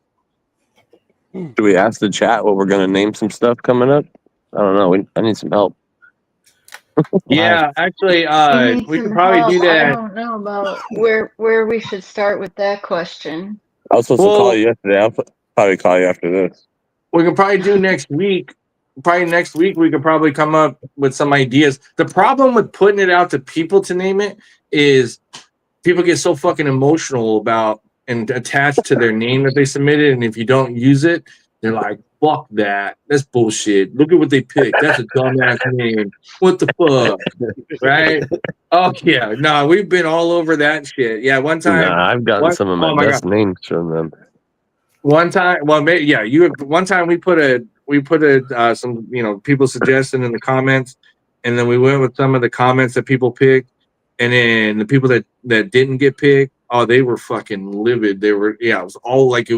F: Do we ask the chat what we're gonna name some stuff coming up? I don't know. I need some help.
C: Yeah, actually,
E: You need
C: we
E: some
C: could probably
E: help.
C: do
E: I
C: that.
E: don't know about where we should start with that question.
F: I was supposed to call you yesterday. I'll probably call you after this.
C: We can probably do next week. Probably next week we could probably come up with some ideas. The problem with putting it out to people to name it is people get so fucking emotional about and attached to their name that they submitted, and if you don't use it, they're like, "Fuck that! That's bullshit. Look at what they picked. That's a dumbass name. What the fuck?" Right? Oh yeah, no, we've been all over that shit. Yeah, one time.
F: Nah, I've gotten some of my best names from them.
C: One time, well, maybe, yeah, one time we put some, you know, people suggested in the comments, and then we went with some of the comments that people picked, and then the people that didn't get picked, oh, they were fucking livid. They were, yeah, it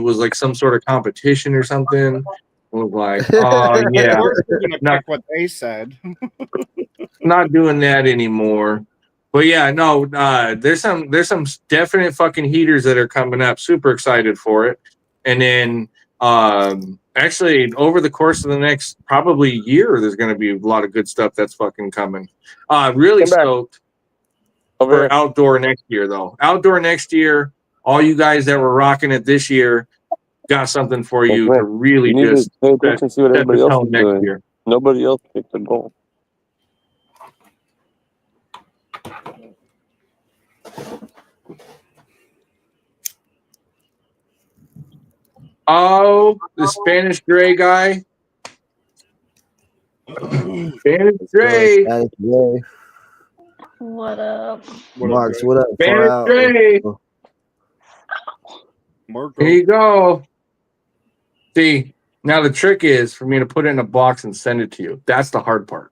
C: was like some sort of competition or something. It was like, oh yeah,
D: We're gonna pick what they said.
C: not doing that anymore. But yeah, no, there's some definite fucking heaters that are coming up. Super excited for it. And then actually over the course of the next probably year, there's going to be a lot of good stuff that's fucking coming. Really stoked for outdoor next year, though. Outdoor next year, all you guys that were rocking it this year got something for you to really just
F: pay attention to see what everybody else is doing.
C: Year.
F: Nobody else picked a goal.
C: Oh, the Spanish Dre guy. Spanish Dre.
E: What up?
A: Marks, what up?
C: Spanish Dre. Here you go. See, now the trick is for me to put it in a box and send it to you. That's the hard part.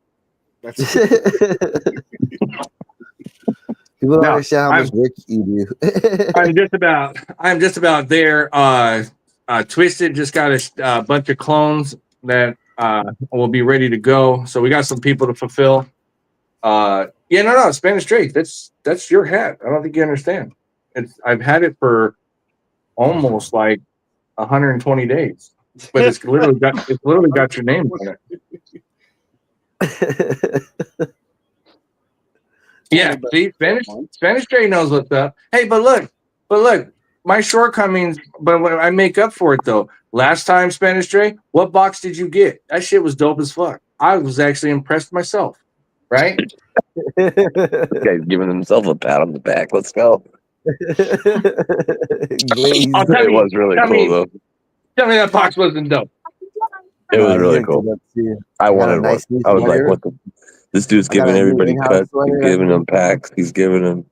A: People don't understand how much work you do.
C: I'm just about there. Twisted just got a bunch of clones that will be ready to go. So we got some people to fulfill. No, Spanish Drake. That's your hat. I don't think you understand. I've had it for almost like 120 days, but it's literally got your name on it. Yeah, see, Spanish Drake knows what's up. Hey, but look, my shortcomings, but when I make up for it though. Last time, Spanish Drake, what box did you get? That shit was dope as fuck. I was actually impressed myself. Right?
F: This guy's giving himself a pat on the back. Let's go. It was really cool though.
C: Tell me that box wasn't dope.
F: It was really cool. I wanted one. I was like, what the? This dude's giving everybody cuts. He's giving them packs. He's giving them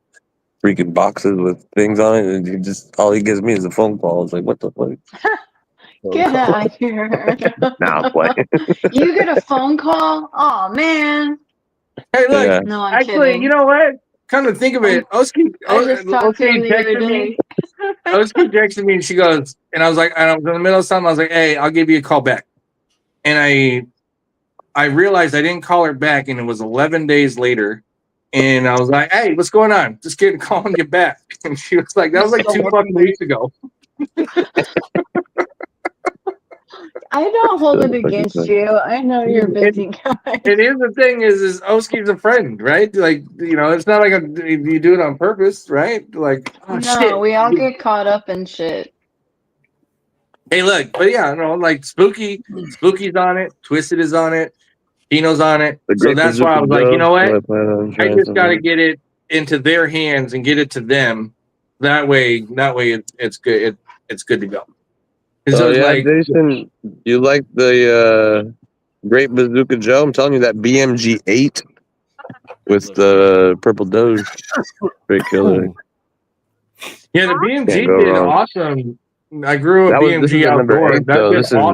F: freaking boxes with things on it. And all he gives me is a phone call. I was like, what the fuck?
E: Get out of here.
F: Nah, I'm playing.
E: You get a phone call? Oh, man.
C: Hey, look.
F: Yeah.
E: No, I'm
C: actually,
E: kidding.
C: You know what? Come to think of it, Oski texted me. Oski texted me and she goes, and I was like, I was in the middle of something. I was like, hey, I'll give you a call back. And I realized I didn't call her back, and it was 11 days later. And I was like, hey, what's going on? Just kidding, call and get back. And she was like, that was like 2 fucking weeks ago.
E: I don't hold it against you. I know you're a busy guy.
C: And here's the thing: is Oski's a friend, right? Like, it's not like you do it on purpose, right? Like, oh
E: No,
C: shit,
E: we all get caught up in shit.
C: Hey, look, but yeah, like Spooky's on it, Twisted is on it, Tino's on it. So that's why I was like, you know what? I just got to get it into their hands and get it to them. That way, it's good. It's good to go.
F: So yeah, Jason, you like the Great Bazooka Joe? I'm telling you that BMG 8 with the purple Doge, great killer.
C: Yeah, the BMG did awesome. I grew a BMG outdoor.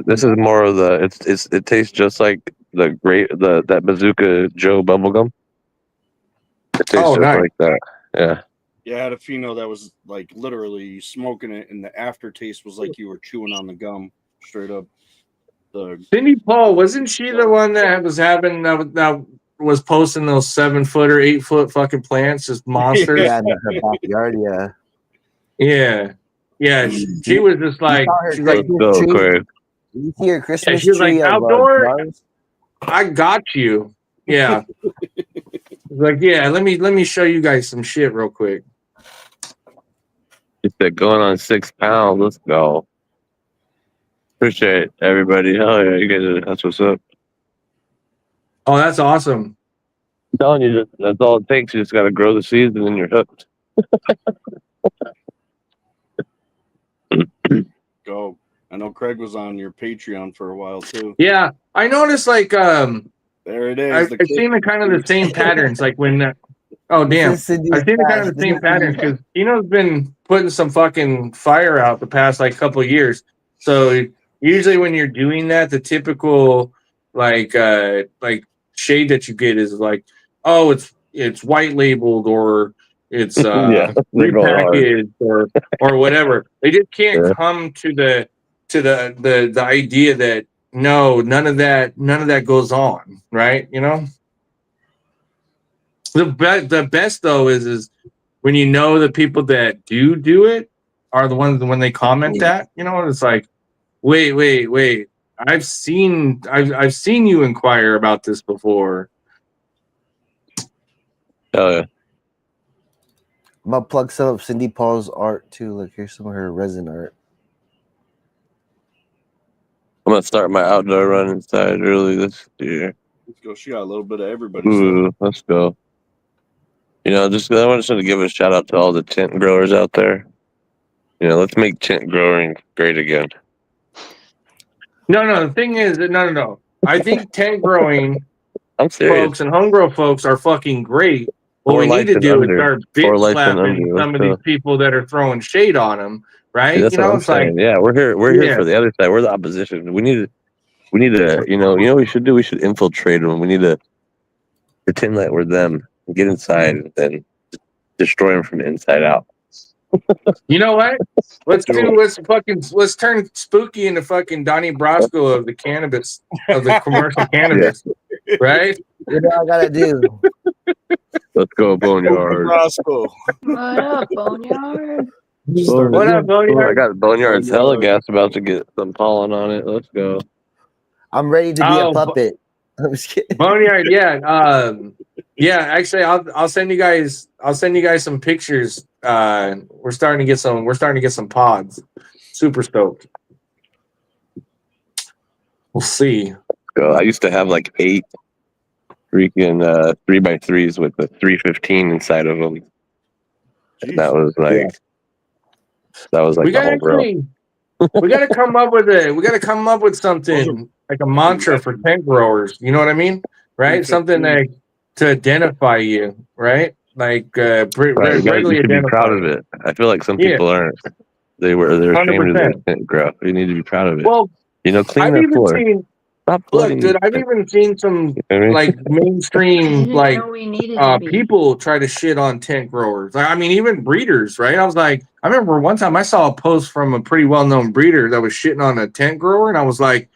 F: This is more of the it tastes just like that Bazooka Joe bubblegum. It tastes just like that. Yeah.
D: Yeah, I had a pheno that was like literally smoking it, and the aftertaste was like you were chewing on the gum, straight up.
C: Cindy Paul, wasn't she the one that was having that was posting those 7-foot or 8-foot fucking plants, just monsters?
A: Yeah, in her backyard. Yeah.
C: Yeah. Yeah, she was just like, she's like,
A: you see her Christmas
C: she was
A: tree
C: like, outdoor. I got you. Yeah. Like, yeah, let me show you guys some shit real quick.
F: It's going on 6 pounds. Let's go. Appreciate everybody. Hell yeah, you guys. That's what's up.
C: Oh, that's awesome.
F: I'm telling you, that's all it takes. You just got to grow the seeds, and then you're hooked.
D: Go. I know Craig was on your Patreon for a while too.
C: Yeah, I noticed like
D: there it is.
C: I've seen the kind of the same patterns. Like when oh damn, I've seen the kind of the same patterns because Tino's been putting some fucking fire out the past like couple of years. So usually when you're doing that, the typical like shade that you get is like, oh, it's white labeled or it's repackaged or whatever. They just can't come to the idea that no, none of that goes on, right? You know? The best though is when you know the people that do it are the ones when they comment that, it's like, wait. I've seen you inquire about this before.
F: Oh yeah.
A: I'm gonna plug some of Cindy Paul's art too. Look, here's some of her resin art.
F: I'm gonna start my outdoor run inside early this year.
D: Let's go. She got a little bit of everybody.
F: Ooh, let's go. I just want to give a shout out to all the tent growers out there. Let's make tent growing great again.
C: No. The thing is that no. I think tent growing
F: folks
C: and homegrown folks are fucking great. What we need to do is start bitch slapping some of these people that are throwing shade on them, right?
F: That's what I'm saying. Like, yeah, we're here for the other side. We're the opposition. We need to, what we should do? We should infiltrate them. We need to pretend like we're them, get inside, and then destroy them from the inside out.
C: You know what? Let's turn Spooky into fucking Donnie Brasco of the cannabis, of the commercial cannabis, right?
A: You know what I gotta do?
F: Let's go, Boneyard.
E: What up, Boneyard?
C: What up, Boneyard?
F: I got Boneyard's hella gas about to get some pollen on it. Let's go.
A: I'm ready to be a puppet. I'm just kidding.
C: Boneyard, yeah. Yeah, actually I'll send you guys some pictures. We're starting to get some pods. Super stoked. We'll see.
F: So I used to have like 8 freaking 3x3s with the 315 inside of them. And that was like
C: we gotta come up with something like a mantra for tent growers. You know what I mean? Right? Something like to identify you, right? Like readily
F: you should be proud of it. I feel like some people aren't. They're ashamed of their tent grow. You need to be proud of it.
C: Well,
F: clean the floor.
C: Look, dude, I've even seen some like mainstream like people try to shit on tent growers. I mean, even breeders, right? I remember one time I saw a post from a pretty well-known breeder that was shitting on a tent grower, and I was like,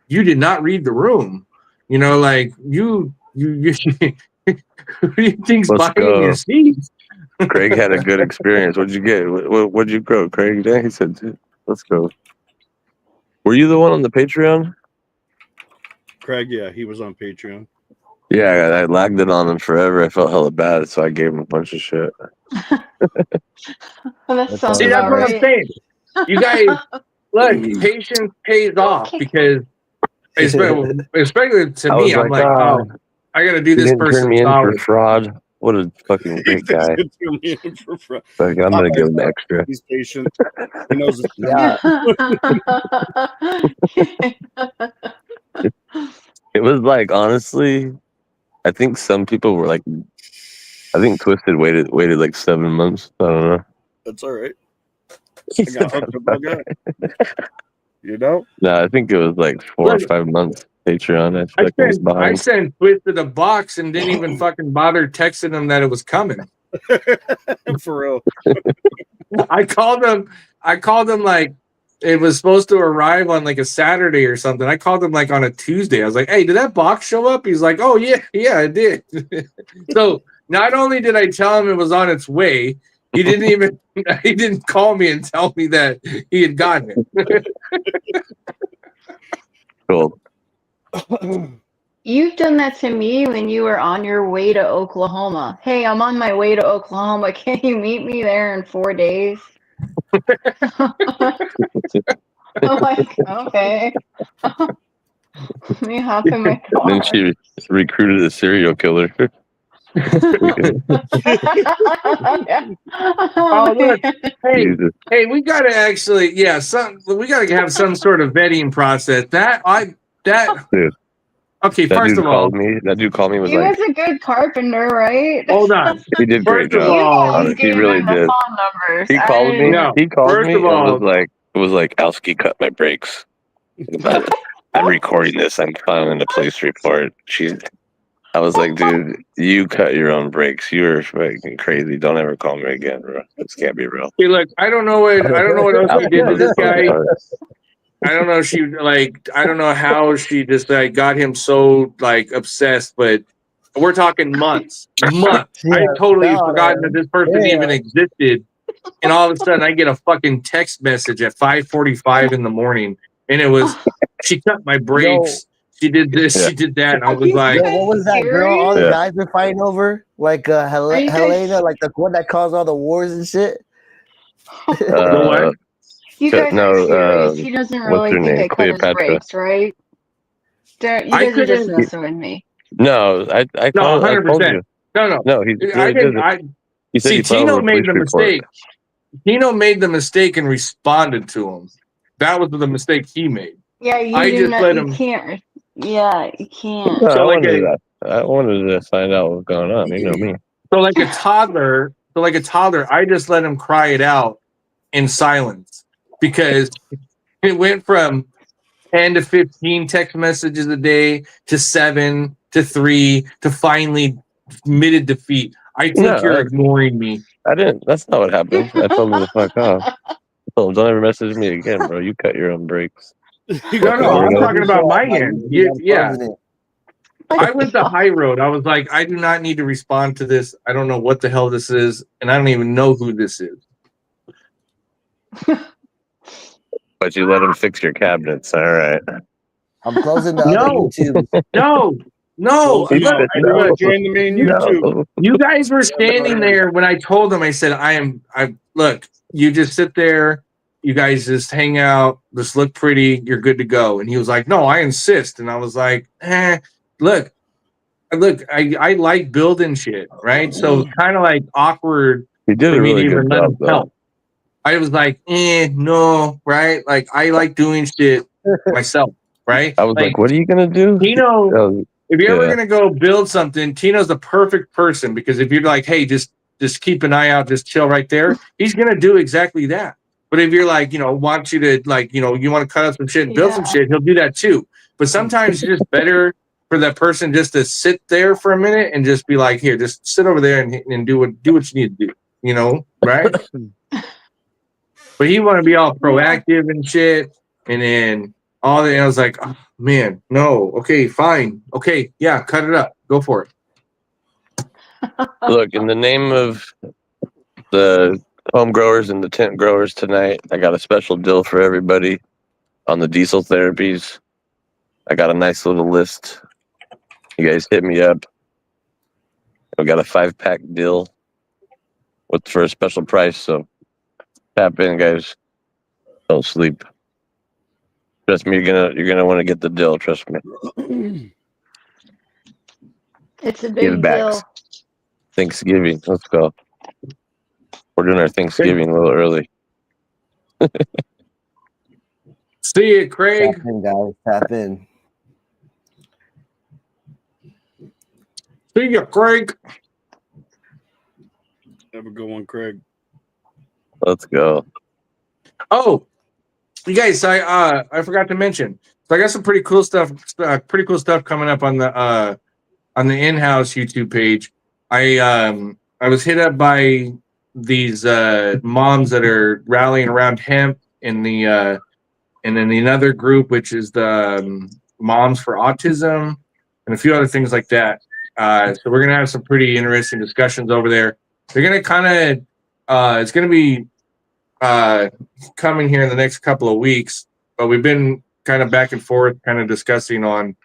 C: "You did not read the room." Like you who do you think's buying your seeds?
F: Craig had a good experience. What'd you get? What'd you grow, Craig? Yeah, he said, "Let's go." Were you the one on the Patreon?
D: Craig, yeah, he was on Patreon.
F: Yeah, I lagged it on him forever. I felt hella bad, so I gave him a bunch of shit.
E: Well, that sounds
C: See, that's
E: about
C: what I'm
E: right.
C: saying. You guys, look, patience pays off because, especially to
F: I
C: me,
F: was
C: I'm
F: like,
C: like, oh, I got to do
F: he
C: this
F: didn't turn
C: person
F: me in for
C: solid.
F: fraud. What a fucking great guy. Like, I'm gonna give him extra.
D: He's patient. He knows it's
A: Yeah.
F: It was like, honestly, I think some people were like, I think Twisted waited like 7 months. I don't know.
D: That's all right. I got hooked up, guy. You know?
F: No, I think it was like 4 or 5 months. Patreon. I feel like I was
C: I
F: behind.
C: sent Twisted a box and didn't even fucking bother texting him that it was coming.
D: For real.
C: I called him like it was supposed to arrive on like a Saturday or something. I called him like on a Tuesday. I was like, "Hey, did that box show up?" He's like, "Oh yeah, it did." So not only did I tell him it was on its way, he didn't call me and tell me that he had gotten it.
F: Cool.
E: You've done that to me when you were on your way to Oklahoma. Hey, I'm on my way to Oklahoma. Can you meet me there in 4 days? I'm like, okay. Let me hop in my car.
F: Then she recruited a serial killer.
C: Oh look, hey, we gotta actually, we gotta have some sort of vetting process.
F: Dude,
C: okay,
F: that
C: first
F: dude
C: of all,
F: that dude called me was
E: he
F: like,
E: was a good carpenter, right?
C: hold on.
F: he did great
C: First of
F: job.
C: all,
F: He really did.
E: The phone numbers.
F: He called me.
C: No,
F: He called
C: first
F: me
C: of all,
F: and was like, Alski cut my brakes. I'm recording this. I'm filing a police report. I was like, dude, you cut your own brakes. You're fucking crazy. Don't ever call me again, bro. This can't be real.
C: hey, look, I don't know what else she did to this guy. I don't know. I don't know how she just like got him so like obsessed, but we're talking months. I totally forgotten that this person even existed. And all of a sudden I get a fucking text message at 5:45 in the morning. And it was, she cut my brakes. She did this, she did that. And I was like,
A: what was that girl all the guys were fighting over? Like Helena, like the one that caused all the wars and shit?
C: What?
E: You guys are serious. He doesn't really think I cut his brakes, right? You guys are just messing with me.
F: No, I
C: 100%. No,
F: he said
C: see,
F: he
C: Tino made the mistake. Tino made the mistake and responded to him. That was the mistake he made.
E: Yeah, you can't. Yeah, you can't.
F: No, I wanted to find out what's going on. You know me.
C: So like a toddler, I just let him cry it out in silence because it went from 10 to 15 text messages a day to 7 to 3 to finally admitted defeat. I think you're ignoring me.
F: I didn't. That's not what happened. I told him to fuck off. I told him, don't ever message me again, bro. You cut your own brakes.
C: No, I'm talking about my end. Yeah. I went the high road. I was like, I do not need to respond to this. I don't know what the hell this is, and I don't even know who this is.
F: But you let him fix your cabinets. All right.
A: I'm closing the other YouTube.
C: No.
D: Join the main YouTube.
C: You guys were standing there when I told them. I said, look, you just sit there. You guys just hang out. Just look pretty. You're good to go. And he was like, no, I insist. And I was like, look, I like building shit, right? So kind of like awkward.
F: He did a really good job, though.
C: I was like, no, right? Like I like doing shit myself, right?
F: I was like, what are you gonna do?
C: Tino, if you're ever gonna go build something, Tino's the perfect person because if you're like, hey, just keep an eye out, just chill right there, he's gonna do exactly that. But if you're like, want you to like, you want to cut up some shit and build some shit, he'll do that too. But sometimes it's just better for that person just to sit there for a minute and just be like, here, just sit over there and do what you need to do, right? But he want to be all proactive and shit, and then and I was like, oh, man, no, okay, fine, okay, yeah, cut it up, go for it.
F: Look, in the name of the home growers and the tent growers tonight, I got a special deal for everybody. on the diesel therapies. I got a nice little list. You guys hit me up. I got a 5-pack deal for a special price. So tap in, guys. Don't sleep. Trust me, you're gonna want to get the deal. Trust me.
E: It's a big deal.
F: Thanksgiving. Let's go. We're doing our Thanksgiving a little early.
C: See you, Craig.
A: Tap in, guys. Tap in.
C: See you, Craig.
D: Have a good one, Craig.
F: Let's go.
C: Oh, you guys, I forgot to mention. So I got some pretty cool stuff. Coming up on the in-house YouTube page. I was hit up by these moms that are rallying around hemp in the and then another group, which is the Moms for Autism and a few other things like that. So we're gonna have some pretty interesting discussions over there. They're gonna kind of it's gonna be coming here in the next couple of weeks, but we've been kind of back and forth, kind of discussing on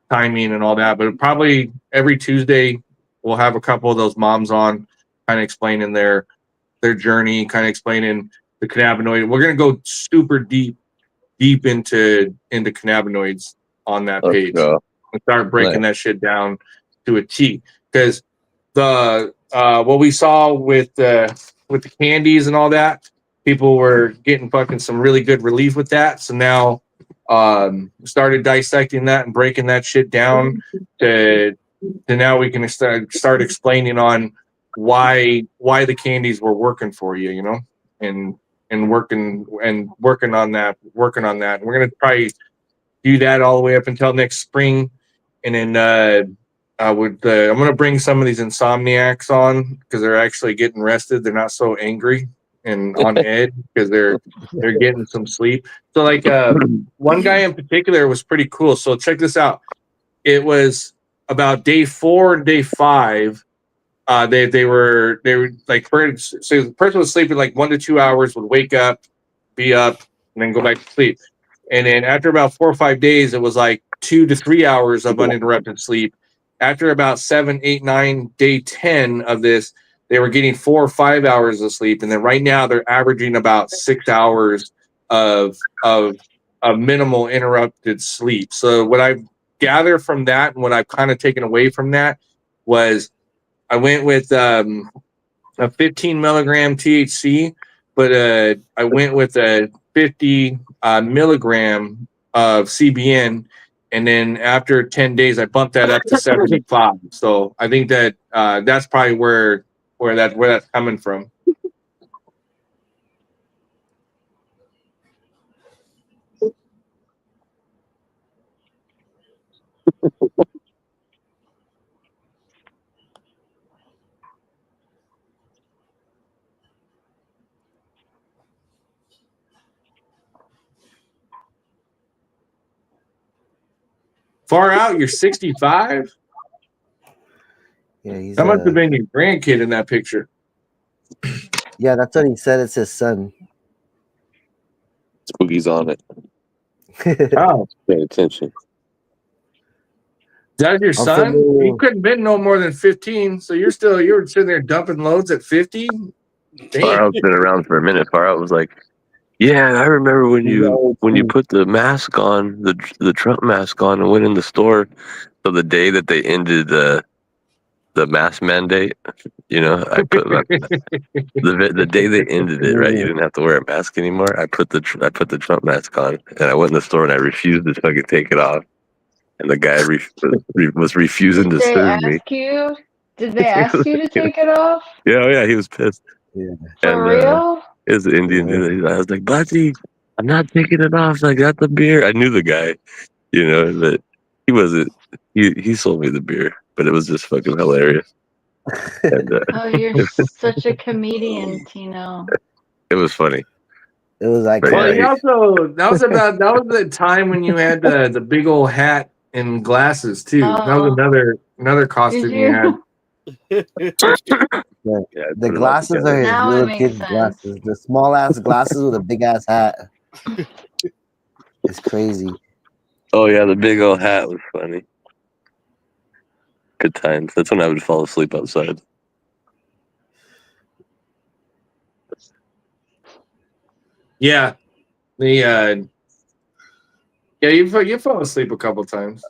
C: timing and all that. But probably every Tuesday we'll have a couple of those moms on, kind of explaining their journey, kind of explaining the cannabinoid. We're gonna go super deep into cannabinoids on that page and start breaking that shit down to a T. Because the what we saw with the candies and all that, people were getting fucking some really good relief with that. So now started dissecting that and breaking that shit down to now we can start explaining on why the candies were working for you, you know, and working on that. We're gonna probably do that all the way up until next spring, and then I'm gonna bring some of these insomniacs on because they're actually getting rested. They're not so angry and on edge because they're getting some sleep. So like one guy in particular was pretty cool. So check this out. It was about day 4 and day 5. They were like, so the person was sleeping like 1 to 2 hours, would wake up, be up, and then go back to sleep. And then after about 4 or 5 days, it was like 2 to 3 hours of uninterrupted sleep. After about 7, 8, 9, day 10 of this, they were getting 4 or 5 hours of sleep. And then right now they're averaging about 6 hours of minimal interrupted sleep. So what I gather from that and what I've kind of taken away from that was I went with a 15 milligram THC, but I went with a 50 milligram of CBN, and then after 10 days, I bumped that up to 75. So I think that that's probably where that's coming from. Far out, you're 65?
A: Yeah,
C: that must have been your grandkid in that picture.
A: Yeah, that's what he said. It's his son.
F: Spooky's on it.
C: Oh,
F: pay attention.
C: Is that your son? You couldn't been no more than 15, so you were sitting there dumping loads at 50?
F: Far Out's been around for a minute. Far Out was like, yeah, I remember when you put the mask on, the Trump mask on, and went in the store. So the day that they ended the mask mandate, you know, I put the day they ended it, right? You didn't have to wear a mask anymore. I put the Trump mask on, and I went in the store and I refused to fucking take it off. And the guy was refusing to serve me.
E: Did they ask you to take it off?
F: Yeah, he was pissed.
E: Yeah. For real?
F: It was an Indian dude. I was like, buddy, I'm not taking it off. I got the beer. I knew the guy, you know, but he wasn't. He sold me the beer, but it was just fucking hilarious. And,
E: oh, you're such a comedian, Tino.
F: It was funny.
A: It was like,
C: well, that was the time when you had the big old hat and glasses too. That was another costume you had.
A: The glasses are his little kid's glasses. The small ass glasses with a big ass hat. It's crazy.
F: Oh yeah, the big old hat was funny. Good times. That's when I would fall asleep outside.
C: Yeah. You fall asleep a couple times.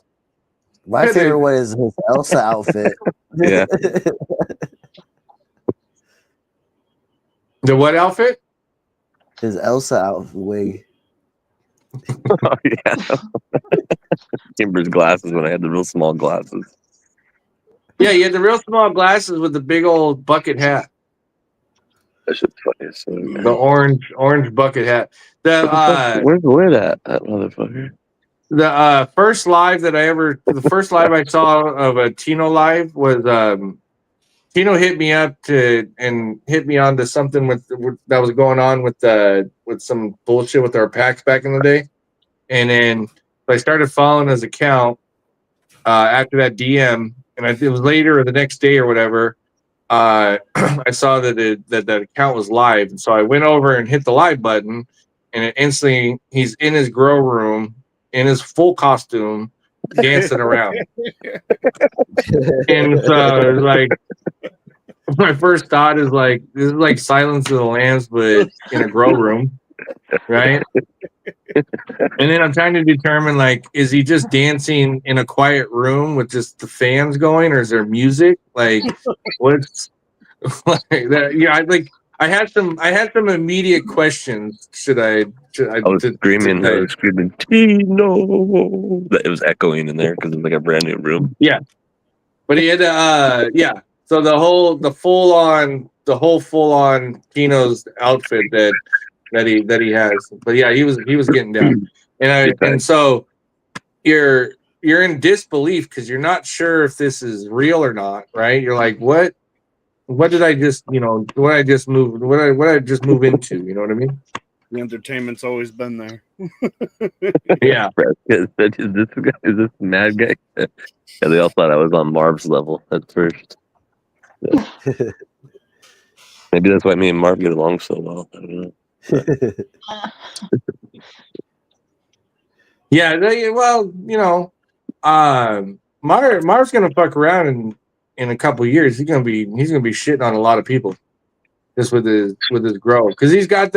A: My favorite one is his Elsa outfit.
F: Yeah.
C: The what outfit?
A: His Elsa outfit wig.
F: Oh yeah. Kimber's glasses when I had the real small glasses.
C: Yeah, you had the real small glasses with the big old bucket hat.
F: That shit's funny. So,
C: the orange bucket hat.
F: Where's Litt at? That motherfucker.
C: The first live I saw of a Tino live was Tino hit me up and hit me onto something that was going on with some bullshit with our packs back in the day, and then I started following his account after that DM, and it was later or the next day or whatever. I saw that account was live, and so I went over and hit the live button, and it instantly he's in his grow room in his full costume dancing around. And so like my first thought is like, this is like Silence of the Lambs but in a grow room, right? And then I'm trying to determine, like, is he just dancing in a quiet room with just the fans going, or is there music? Like, what's like that? Yeah, I had some immediate questions. I
F: was screaming, Tino. It was echoing in there because it was like a brand new room.
C: Yeah, but he had yeah. So the whole full on Tino's outfit that he has. But yeah, he was getting down, and so you're in disbelief because you're not sure if this is real or not, right? You're like, what did I just move into? You know what I mean?
D: The entertainment's always been there.
C: Yeah.
F: Is this mad guy? Yeah, they all thought I was on Marv's level at first. Yeah. Maybe that's why me and Marv get along so well. I don't know.
C: Yeah, well, Marv's gonna fuck around in a couple of years. He's gonna be shitting on a lot of people just with his grow, because he's gonna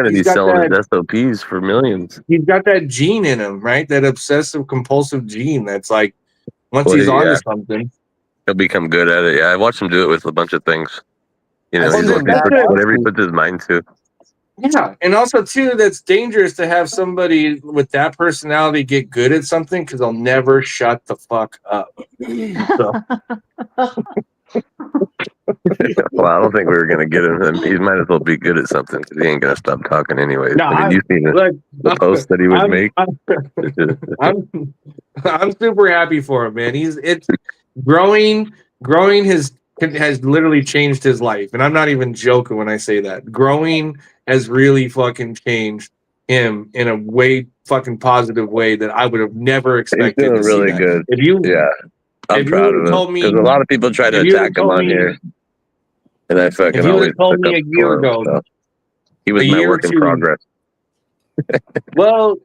C: be selling
F: his SOPs for millions.
C: He's got that gene in him, right? That obsessive compulsive gene. That's like once he's onto something,
F: he'll become good at it. Yeah, I watched him do it with a bunch of things. Whatever he puts his mind to.
C: Yeah, and also too, that's dangerous to have somebody with that personality get good at something because they'll never shut the fuck up. So.
F: Well, I don't think we were gonna get him. He might as well be good at something because he ain't gonna stop talking anyways.
C: No,
F: you've seen the post that he would make.
C: I'm super happy for him, man. It's growing has literally changed his life, and I'm not even joking when I say that. Growing has really fucking changed him in a way fucking positive way that I would have never expected.
F: He's doing really good. I'm proud of him because a lot of people try to attack him on here, and I fucking always
C: told me a year ago.
F: He was my work in progress.
C: Well,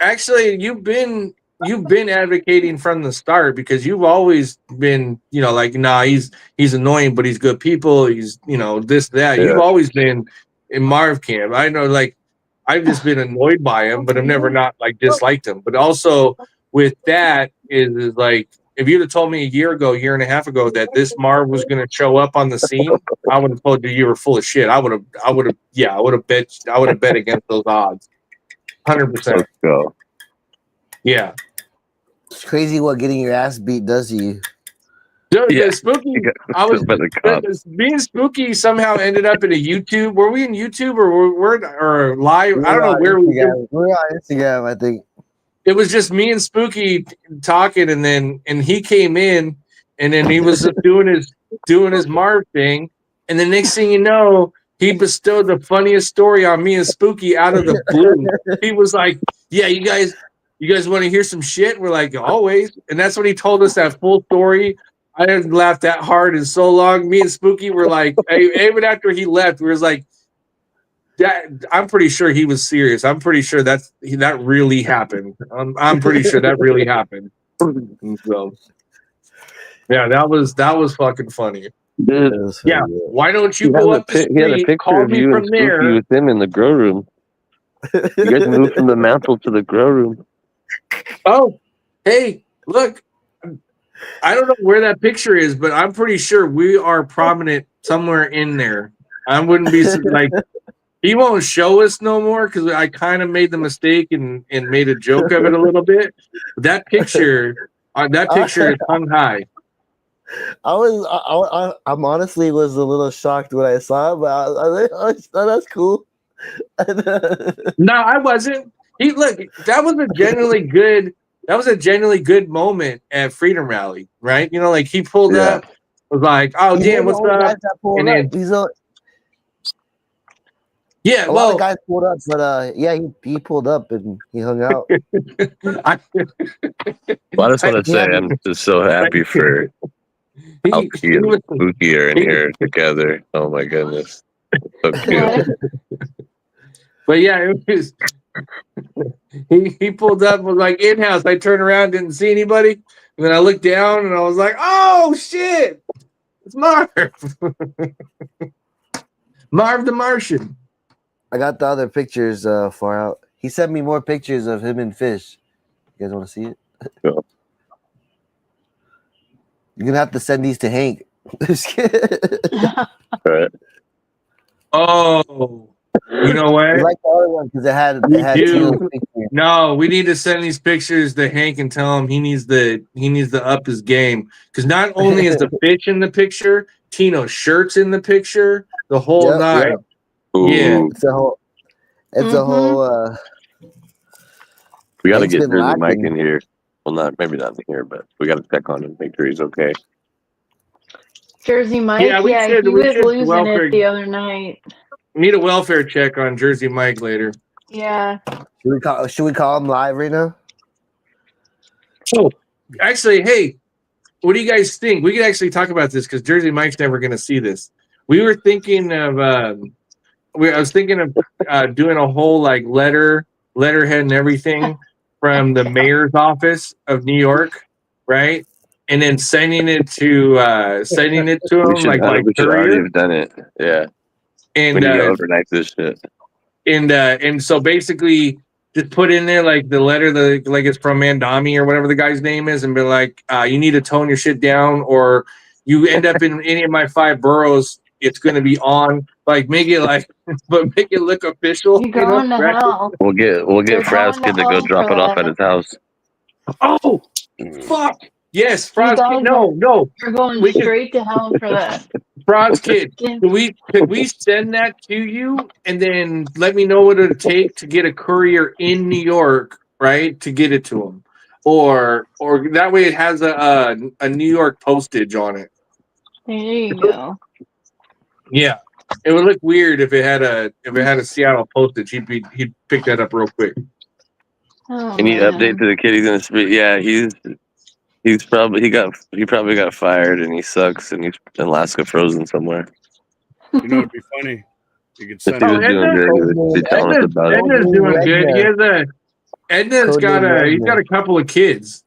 C: actually, you've been advocating from the start because you've always been, he's annoying, but he's good people. He's, this, that. Yeah. You've always been in Marv camp. I know, I've just been annoyed by him, but I've never not disliked him. But also with that is like, if you'd have told me a year and a half ago that this Marv was going to show up on the scene, I would have told you were full of shit. I would have bet against those odds. 100%.
F: Let's go.
C: Yeah.
A: It's crazy what getting your ass beat does to you.
C: Dude, yeah. Spooky. Me and Spooky somehow ended up in a YouTube. Were we in YouTube or live? I don't know where we were.
A: We're on Instagram, I think.
C: It was just me and Spooky talking, and he came in, and then he was doing his Marv thing, and the next thing you know, he bestowed the funniest story on me and Spooky out of the blue. He was like, "Yeah, you guys want to hear some shit?" We're like, "Always," and that's when he told us that full story. I didn't laugh that hard in so long. Me and Spooky were like, even after he left, we was like, I'm pretty sure he was serious. I'm pretty sure that really happened. I'm pretty sure that really happened. So, yeah, that was fucking funny.
F: Dude,
C: yeah, why don't you go up the street?
F: He had a picture of you and Spooky with him in the grow room. You guys moved from the mantle to the grow room.
C: Oh, hey, look. I don't know where that picture is, but I'm pretty sure we are prominent somewhere in there. I wouldn't be like, he won't show us no more because I kind of made the mistake and made a joke of it a little bit. But that picture is hung high.
A: I'm honestly was a little shocked when I saw it, but I was like, oh, that's cool.
C: No, I wasn't. That was a genuinely good moment at Freedom Rally, right? You know, like he pulled up, was like, "Oh damn, what's up?" And then, yeah,
A: a lot of guys pulled up, but he pulled up and he hung out.
F: I just want to say I'm just so happy for Alki and Spooky are in here together. Oh my goodness, so cute.
C: But yeah, it was. He pulled up, was like in-house. I turned around, didn't see anybody, and then I looked down and I was like, "Oh shit, it's Marv, Marv the Martian."
A: I got the other pictures far out. He sent me more pictures of him and Fish. You guys want to see it?
F: Yeah.
A: You're gonna have to send these to Hank.
F: Right.
C: Oh, you know what?
A: You like the other one because it had
C: No, we need to send these pictures to Hank and tell him he needs to up his game, because not only is the Fish in the picture, Tinos shirt's in the picture, the whole nine.
A: Yep.
C: Yeah,
A: it's a whole.
F: We got to get Jersey Mike in here. Well, maybe not in here, but we got to check on him, make sure he's okay.
E: Jersey Mike, he was losing it the other night.
C: Need a welfare check on Jersey Mike later.
E: Yeah.
A: Should we call him live right now?
C: Oh, actually, hey, what do you guys think? We could actually talk about this because Jersey Mike's never going to see this. We were thinking of, I was thinking of doing a whole like letterhead and everything from the mayor's office of New York, right? And then sending it to him
F: we should already have done it. Yeah.
C: And
F: we need to overnight this shit.
C: And so basically just put in there like the letter like it's from Mandami or whatever the guy's name is, and be like, you need to tone your shit down, or you end up in any of my 5 boroughs, it's gonna be on. Like make it look official.
E: You're going to hell.
F: We'll get Fraz Kid to go drop it off at his house.
C: Oh fuck. Yes, Fraz Kid. No.
E: You're going straight to hell for that.
C: Fraz Kid, could we send that to you and then let me know what it would take to get a courier in New York, right, to get it to him, or that way it has a New York postage on it.
E: There you go.
C: Yeah, it would look weird if it had a Seattle postage. He'd pick that up real quick.
E: Oh,
F: Any update to the kid he's gonna speak? Yeah, he probably got fired and he sucks and he's in Alaska frozen somewhere.
D: You know, it'd be funny. You could send
C: Edna's doing good. Edna's got a couple of kids.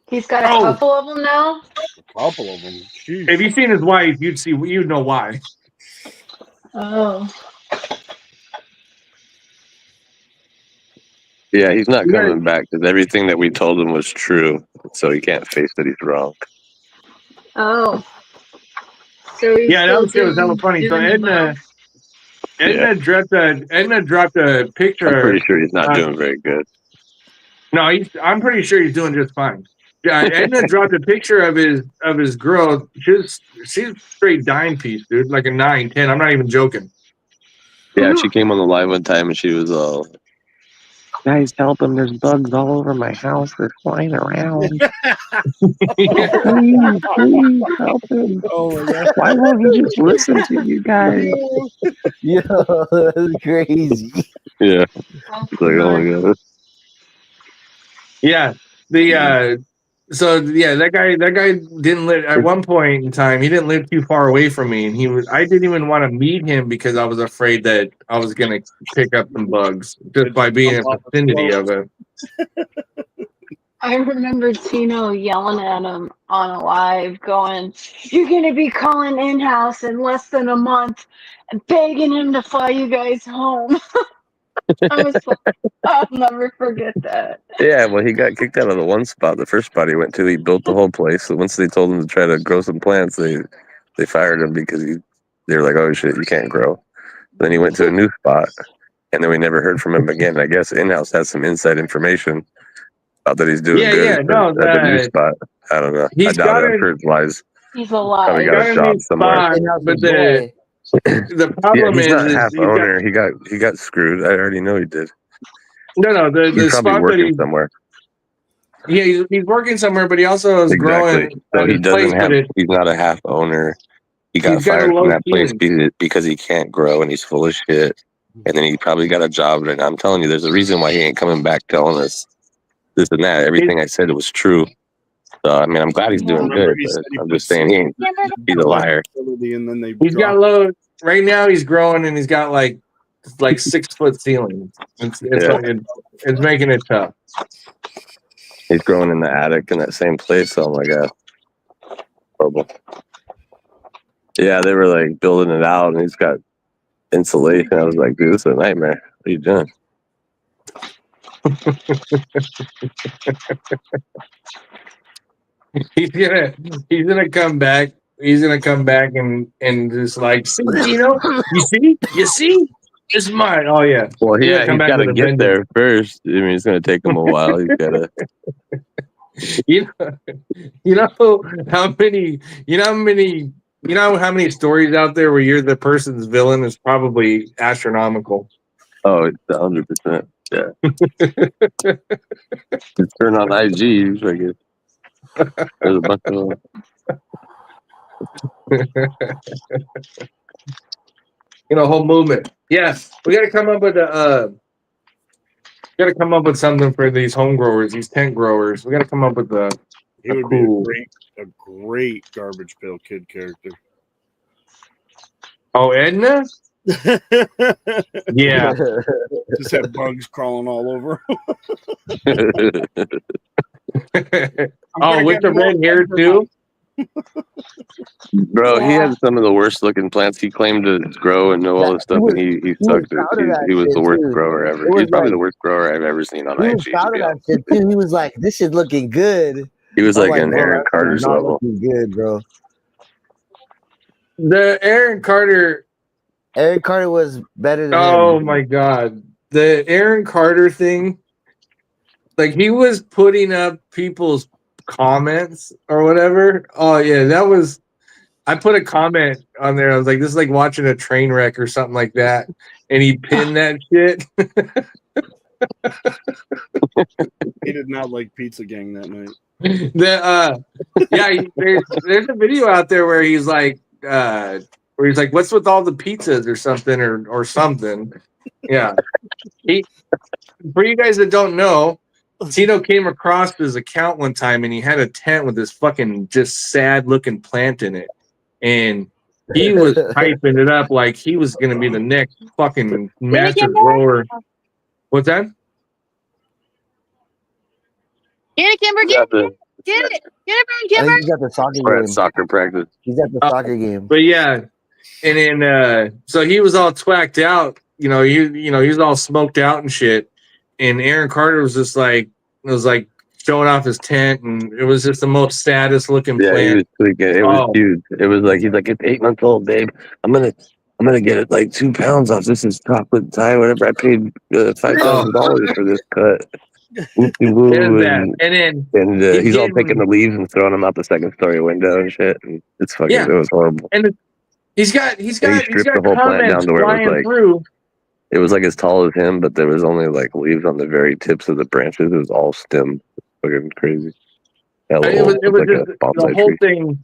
E: He's got a couple of them now.
D: A couple of them. Jeez.
C: If you seen his wife, you'd know why.
E: Oh.
F: Yeah, he's not coming back because everything that we told him was true, so he can't face that he's wrong.
E: Oh. So
C: that was hella funny. So Edna dropped a picture.
F: I'm pretty sure he's not doing very good.
C: No, I'm pretty sure he's doing just fine. Yeah, Edna dropped a picture of his girl. She's straight dime piece, dude, like a 9, 10. I'm not even joking.
F: Yeah, she came on the live one time and she was all, "Guys, help him! There's bugs all over my house. They're flying around. please help him! Oh my God. Why won't he just listen to you guys?"
A: Yo, that's crazy.
F: Yeah, it's like, oh my God.
C: Yeah, So yeah, that guy didn't live at one point in time. He didn't live too far away from me, and I didn't even want to meet him because I was afraid that I was gonna pick up some bugs just by being in the vicinity of it.
E: I remember Tino yelling at him on a live, going, "You're gonna be calling in-house in less than a month," and begging him to fly you guys home. I was like, I'll never forget that.
F: Yeah, well, he got kicked out of the one spot, the first spot he went to. He built the whole place. So once they told him to try to grow some plants, they fired him because they were like, "Oh shit, you can't grow." Then he went to a new spot, and then we never heard from him again. I guess in-house has some inside information about that he's doing good at the new spot. I don't know. I doubt it. I'm sure it's lies.
E: He's alive.
F: Probably got a job somewhere.
C: But the problem
F: he's not
C: is
F: half owner. He got screwed. I already know he did.
C: No, the
F: he's probably
C: spot
F: working somewhere.
C: Yeah, he's working somewhere, but he also is growing.
F: So he doesn't have. He's not a half owner. He got fired from that place because he can't grow and he's full of shit. And then he probably got a job. And I'm telling you, there's a reason why he ain't coming back telling us this and that. Everything I said was true. So I mean, I'm glad he's doing good. But I'm just saying he's a liar.
C: He's got low right now. He's growing and he's got like 6 foot ceilings. It's making it tough.
F: He's growing in the attic in that same place. So I'm like, horrible. Yeah, they were like building it out, and he's got insulation. I was like, dude, this is a nightmare. What are you doing?
C: He's gonna come back. He's gonna come back and just like, see, you see, it's mine. Oh yeah.
F: Well, yeah, he's got to get there first. I mean, it's gonna take him a while. He's gotta.
C: You know how many stories out there where you're the person's villain is probably astronomical.
F: Oh, it's 100%. Yeah. Just turn on IG. There's a bunch of
C: whole movement. Yeah, we got to come up with something for these home growers, these tent growers. We got to come up with
D: He would be a great Garbage Pail Kid character.
C: Oh, Edna? Yeah.
D: Just have bugs crawling all over.
C: Oh, with the red hair too?
F: Bro, he had some of the worst looking plants. He claimed to grow and know all this stuff, and he sucked it. He was the worst grower ever. He's probably the worst grower I've ever seen on IG.
A: He was like, this shit looking good.
F: He was like an Aaron Carter's level.
A: Good, bro.
C: The Aaron Carter
A: was better than
C: him. My God. The Aaron Carter thing, like he was putting up people's comments or whatever. Oh yeah, I put a comment on there. I was like, this is like watching a train wreck or something like that. And he pinned that shit.
D: He did not like Pizza Gang that night.
C: There's a video out there where he's like, what's with all the pizzas or something or something. Yeah. For you guys that don't know, Tino came across his account one time and he had a tent with this fucking just sad looking plant in it. And he was hyping it up like he was going to be the next fucking massive grower. What's that?
G: Get it, Kimber. Get it. Get it, Kimber.
A: He's at the soccer game.
F: We're at soccer practice.
A: He's at the soccer game.
C: But yeah. And then, so he was all twacked out. He was all smoked out and shit. And Aaron Carter was just like, showing off his tent, and it was just the most saddest looking plant.
F: He was tweaking. It was huge. It was like he's like, it's 8 months old, babe. I'm gonna get it like 2 pounds off. This is chocolate tie, whatever. I paid $5,000 for this cut. And he's all taking the leaves and throwing them out the second story window and shit. And it's fucking. It was horrible.
C: And he's got
F: the whole plant down to where it was like.
C: Through.
F: It was like as tall as him, but there was only like leaves on the very tips of the branches. It was all stem. Fucking crazy.
C: It was like just, the whole tree.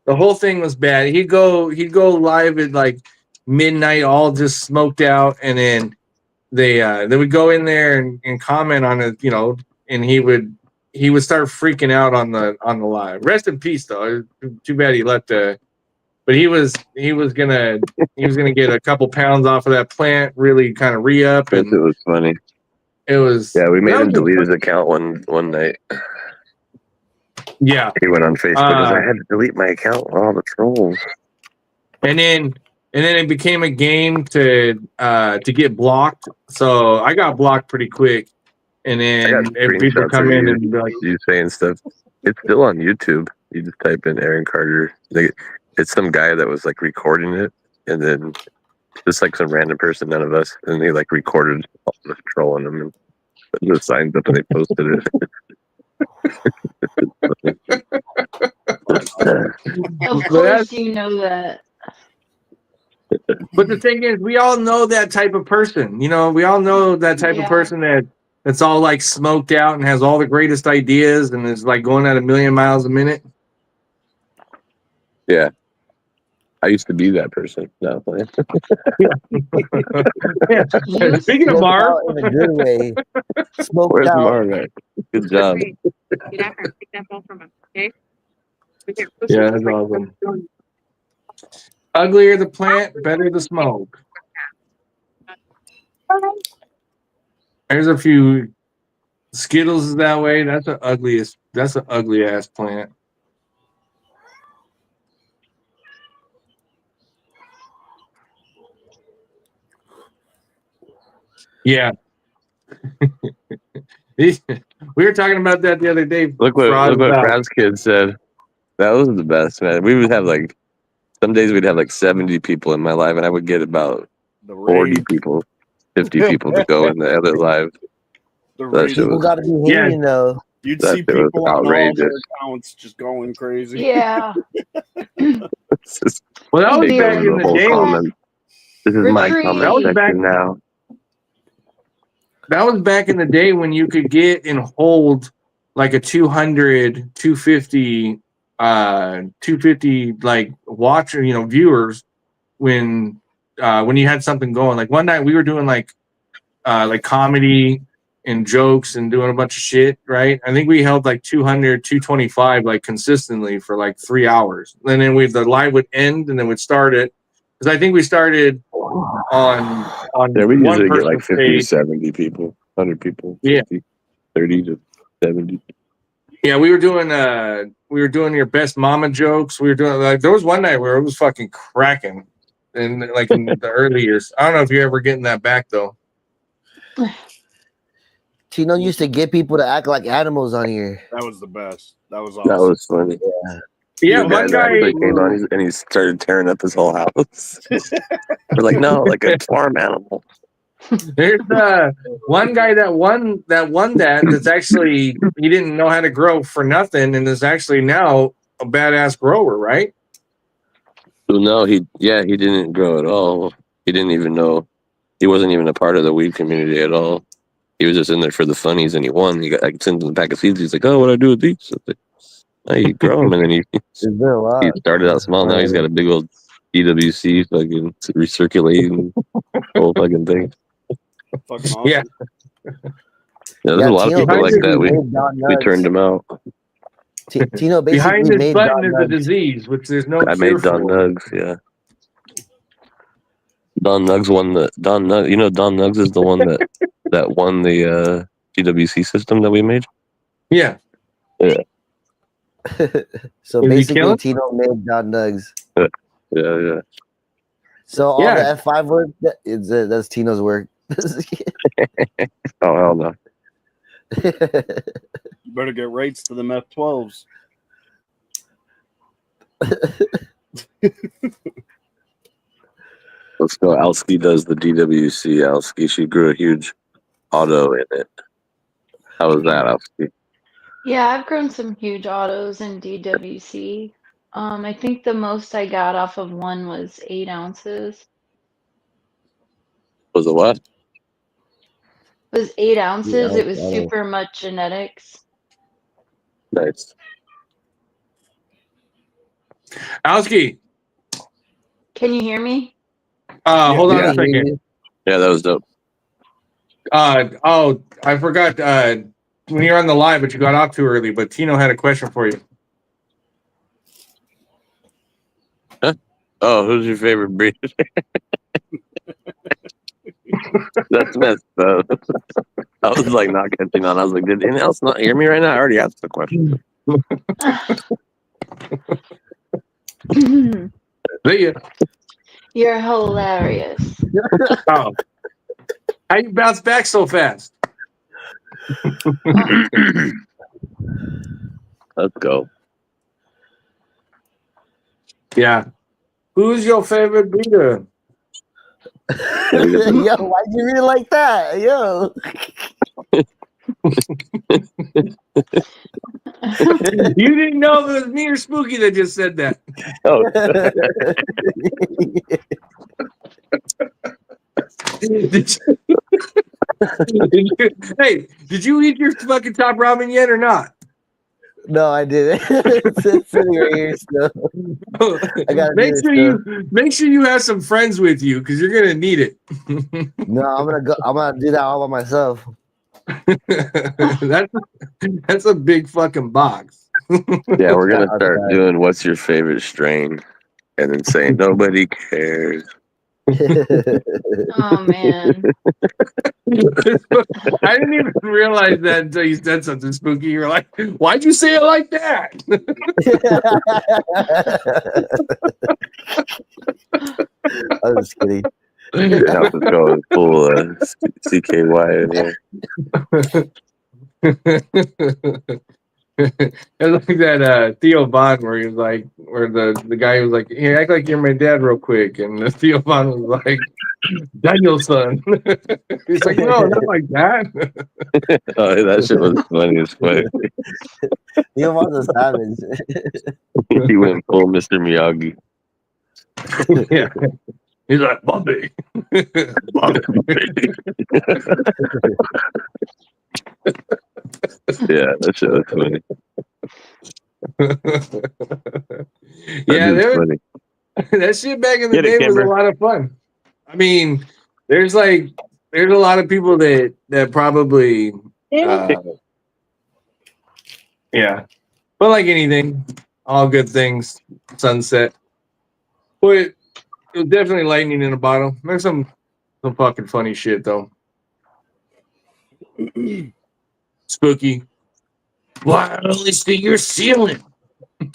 C: The whole thing was bad. He'd go live at like midnight, all just smoked out, and then they would go in there and comment on it, and he would he would start freaking out on the live. Rest in peace, though. Too bad he left. But he was gonna get a couple pounds off of that plant, really kind of re-up. And
F: it was funny.
C: It was.
F: Yeah, we made him delete his account one night.
C: Yeah,
F: he went on Facebook. I had to delete my account with all the trolls.
C: And then it became a game to get blocked. So I got blocked pretty quick. And then people come in and be like,
F: you saying stuff. It's still on YouTube. You just type in Aaron Carter. It's some guy that was like recording it, and then just like some random person, none of us, and they like recorded all the trolling them and put the signs up, and they posted it.
E: Of course, you know that.
C: But the thing is, we all know that type of person. You know, we all know that type of person that's all like smoked out and has all the greatest ideas and is like going at 1,000,000 miles a minute.
F: Yeah. I used to be that person. No.
C: Speaking of Marv,
A: in a good way. Smoked
F: Where's
A: out.
F: Marv at? Good job.
C: Yeah, that's awesome. Uglier the plant, better the smoke. There's a few Skittles that way. That's an ugly ass plant. Yeah. We were talking about that the other day.
F: Look what Brad's kid said. That was the best, man. We would have like some days we'd have like 70 people in my live, and I would get about 40 people, 50 people to go in the other live.
A: People got to be hanging though.
D: You'd see people on all their accounts just going crazy.
E: Yeah.
C: Well, that was back in the day.
F: This is my comment section now.
C: That was back in the day when you could get and hold like a 200, 250, 250 like watcher, viewers when you had something going. Like one night we were doing like comedy and jokes and doing a bunch of shit, right? I think we held like 200, 225 like consistently for like 3 hours. And then the live would end and then we'd start it. Because I think we started on
F: we usually get like 50 to 70 people, 100 people, 50, 30 to 70.
C: Yeah, we were doing your best mama jokes. We were doing like there was one night where it was fucking cracking, in the early years. I don't know if you're ever getting that back though.
A: Tino used to get people to act like animals on here.
D: That was the best. That was awesome.
F: That was funny.
C: Yeah, one guy
F: came on and he started tearing up his whole house. We're like, no, like a farm animal.
C: There's one guy that won that's actually he didn't know how to grow for nothing and is actually now a badass grower, right?
F: No, he didn't grow at all. He didn't even know. He wasn't even a part of the weed community at all. He was just in there for the funnies, and he won. He got sent him a pack of seeds. He's like, "Oh, what do I do with these?" You grow them, and then he started out small. Now he's got a big old DWC fucking recirculating whole fucking thing.
D: Fucking awesome.
C: Yeah.
F: There's a lot of people like that. We turned them out.
A: Tino basically
C: behind this
A: made
C: button is
A: Nugs.
C: a disease, which there's no.
F: I made Don Nugs. Yeah. Don Nugs won the Don Nugs. You know, Don Nugs is the one that won the GWC system that we made.
C: Yeah.
F: Yeah.
A: So basically, Tino made Don Nugs.
F: Yeah.
A: So all the F5 work, that's Tino's work.
F: Oh, hell no.
D: You better get rates to them F12s.
F: Let's go. Alski does the DWC. Alski, she grew a huge auto in it. How was that, Alski?
E: Yeah, I've grown some huge autos in DWC. I think the most I got off of one was 8 ounces.
F: Was it what?
E: It was 8 ounces.
A: Yeah,
E: It was super much genetics.
F: Nice.
C: Alski.
E: Can you hear me?
C: Hold on a second.
F: Yeah, that was dope.
C: I forgot. when you're on the live, but you got off too early. But Tino had a question for you.
F: Huh? Oh, who's your favorite breed? That's messed up. I was like not catching on. I was like, did anyone else not hear me right now? I already asked the question.
E: You're hilarious.
C: Oh. How you bounce back so fast?
F: Let's go.
C: Yeah. Who's your favorite breeder?
A: Yo, why'd you read it like that? Yo.
C: You didn't know if it was me or Spooky that just said that.
F: Oh.
C: Did you eat your fucking top ramen yet or not?
A: No, I didn't. It's sitting right here still. I gotta
C: make sure you have some friends with you because you're gonna need it.
A: No, I'm gonna do that all by myself.
C: That's a big fucking box.
F: Yeah, we're gonna start doing what's your favorite strain, and then saying nobody cares.
E: Oh man.
C: I didn't even realize that until you said something spooky. You were like, why'd you say it like that?
A: I was just kidding.
F: Yeah, let's go full CKY in there.
C: It's like that Theo Von where he was like, where the guy was like, hey, act like you're my dad real quick, and the Theo Von was like, Daniel's son. He's like, no, not like that.
F: Oh, that shit was funny as fuck.
A: Theo Von was savage.
F: He went full Mr. Miyagi.
C: Yeah. He's like, Bobby.
F: Yeah, that shit was funny.
C: Yeah, that shit back in the day was a lot of fun. I mean, there's a lot of people that probably yeah. But like anything, all good things, sunset. But it was definitely lightning in a bottle. There's some fucking funny shit though. Spooky. Why I only see your ceiling?
F: I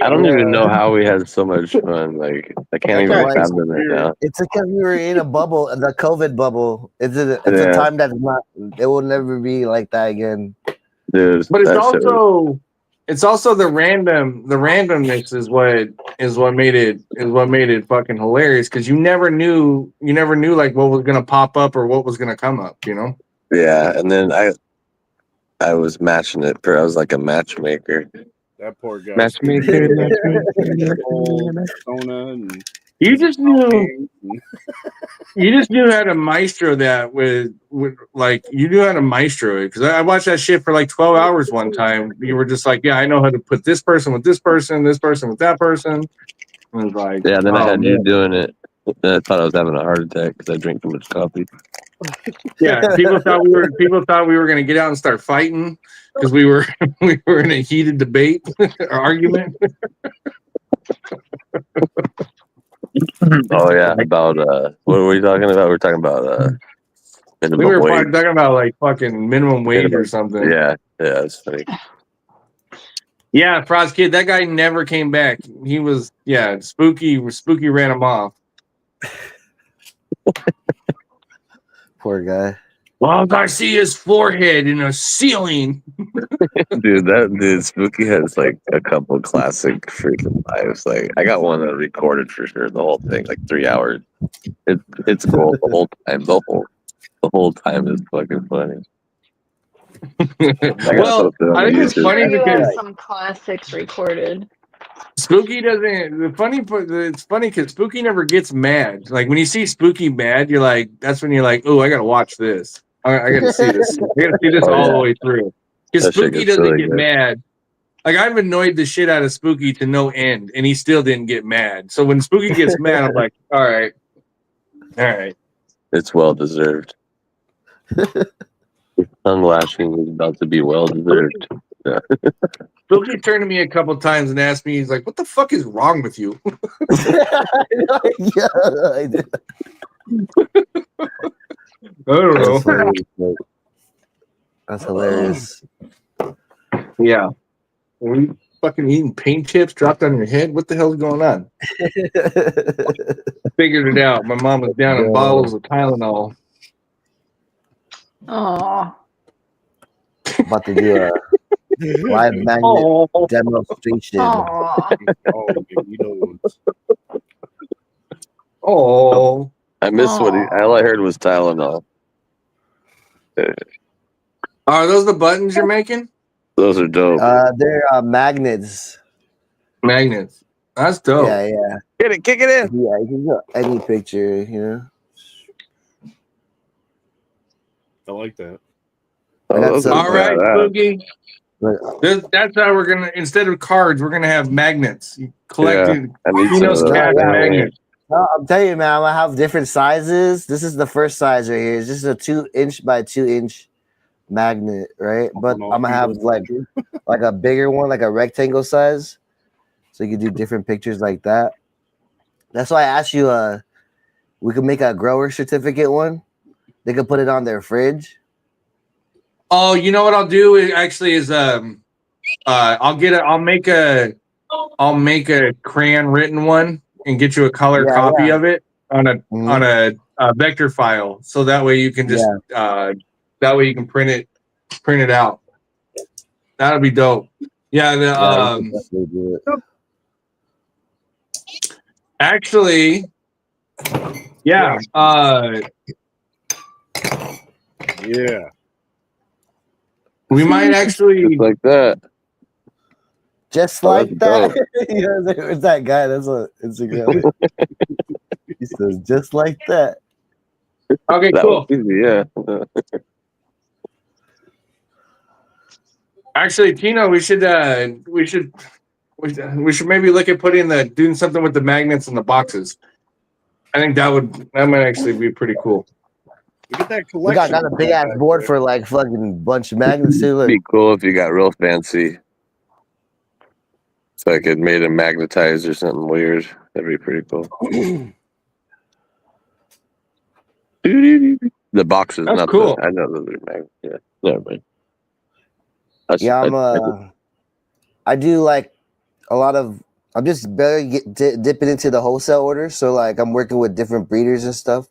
F: don't even know how we had so much fun. Like I can't even fathom it now.
A: It's because we were in a bubble, the COVID bubble. It's a time that's not. It will never be like that again.
F: Dude,
C: but it's also the randomness is what made it fucking hilarious because you never knew like what was gonna pop up or what was gonna come up, you know?
F: Yeah, and then I was matching it I was like a matchmaker.
D: That poor guy.
F: Matchmaker.
C: You just knew how to maestro that with like you knew how to maestro it because I watched that shit for like 12 hours one time. You were just like, yeah, I know how to put this person with this person with that person. I was like,
F: yeah, then I had you doing it. I thought I was having a heart attack because I drink too much coffee.
C: Yeah, people thought we were gonna get out and start fighting because we were in a heated debate or argument.
F: Oh yeah, about what were we talking about? We're talking about
C: minimum wage. Talking about like fucking minimum wage or something.
F: Yeah, that's funny.
C: Yeah, Frost Kid, that guy never came back. He was Spooky ran him off.
A: Poor guy.
C: Well, Garcia's forehead in a ceiling.
F: Dude, Spooky has like a couple classic freaking lives. Like I got one that recorded for sure, the whole thing, like 3 hours. It's cool the whole time. The whole time is fucking funny.
C: Well, I think it's funny because
E: some classics recorded.
C: Spooky doesn't. It's funny because Spooky never gets mad. Like when you see Spooky mad, you're like, that's when you're like, oh, I gotta watch this. I gotta see this. I gotta see this all the way through. Because Spooky doesn't really get mad. Like I've annoyed the shit out of Spooky to no end, and he still didn't get mad. So when Spooky gets mad, I'm like, all right.
F: It's well deserved. Tongue lashing is about to be well deserved. Yeah.
C: Spooky turned to me a couple times and asked me, he's like, "What the fuck is wrong with you?"
A: Yeah, I did.
C: I don't know.
A: That's hilarious.
C: Yeah. Were you fucking eating paint chips dropped on your head? What the hell's going on? I figured it out. My mom was down in bottles of Tylenol.
E: Oh.
A: About to do a live magnet demonstration.
C: Oh.
F: I missed what all I heard was Tylenol.
C: Are those the buttons you're making?
F: Those are dope.
A: They're magnets.
C: Magnets. That's dope.
A: Yeah.
F: Get it, kick it in.
A: Yeah, you can do any picture, you know.
D: I like that.
C: All right, Spooky. That's how we're gonna, instead of cards, we're gonna have magnets. You collected Tinos cat magnets.
A: No, I'm telling you, man, I'm gonna have different sizes. This is the first size right here. It's just a 2-inch by 2-inch magnet, right? But I'm gonna have like a bigger one, like a rectangle size, so you can do different pictures like that. That's why I asked you. We could make a grower certificate one. They could put it on their fridge.
C: Oh, you know what I'll do is I'll make a crayon written one and get you a color copy of it on a vector file, so that way you can just print it out. That'll be dope. Yeah, actually, yeah.
D: Yeah.
C: We might actually
F: just like that.
A: Just like that. It's that guy. That's on Instagram. He says, "Just like that."
C: Okay, cool.
F: Easy, yeah.
C: Actually, Tino, we should maybe look at doing something with the magnets in the boxes. I think that might actually be pretty cool.
D: We get that
A: collection. We got a big ass board for like fucking bunch of magnets too.
F: It'd be cool if you got real fancy. So I could made them magnetized or something weird. That'd be pretty cool. The boxes,
C: that's
F: not
C: cool.
F: I know those are magnets. Yeah, never mind.
A: I do like a lot of. I'm just barely dipping into the wholesale orders. So like I'm working with different breeders and stuff.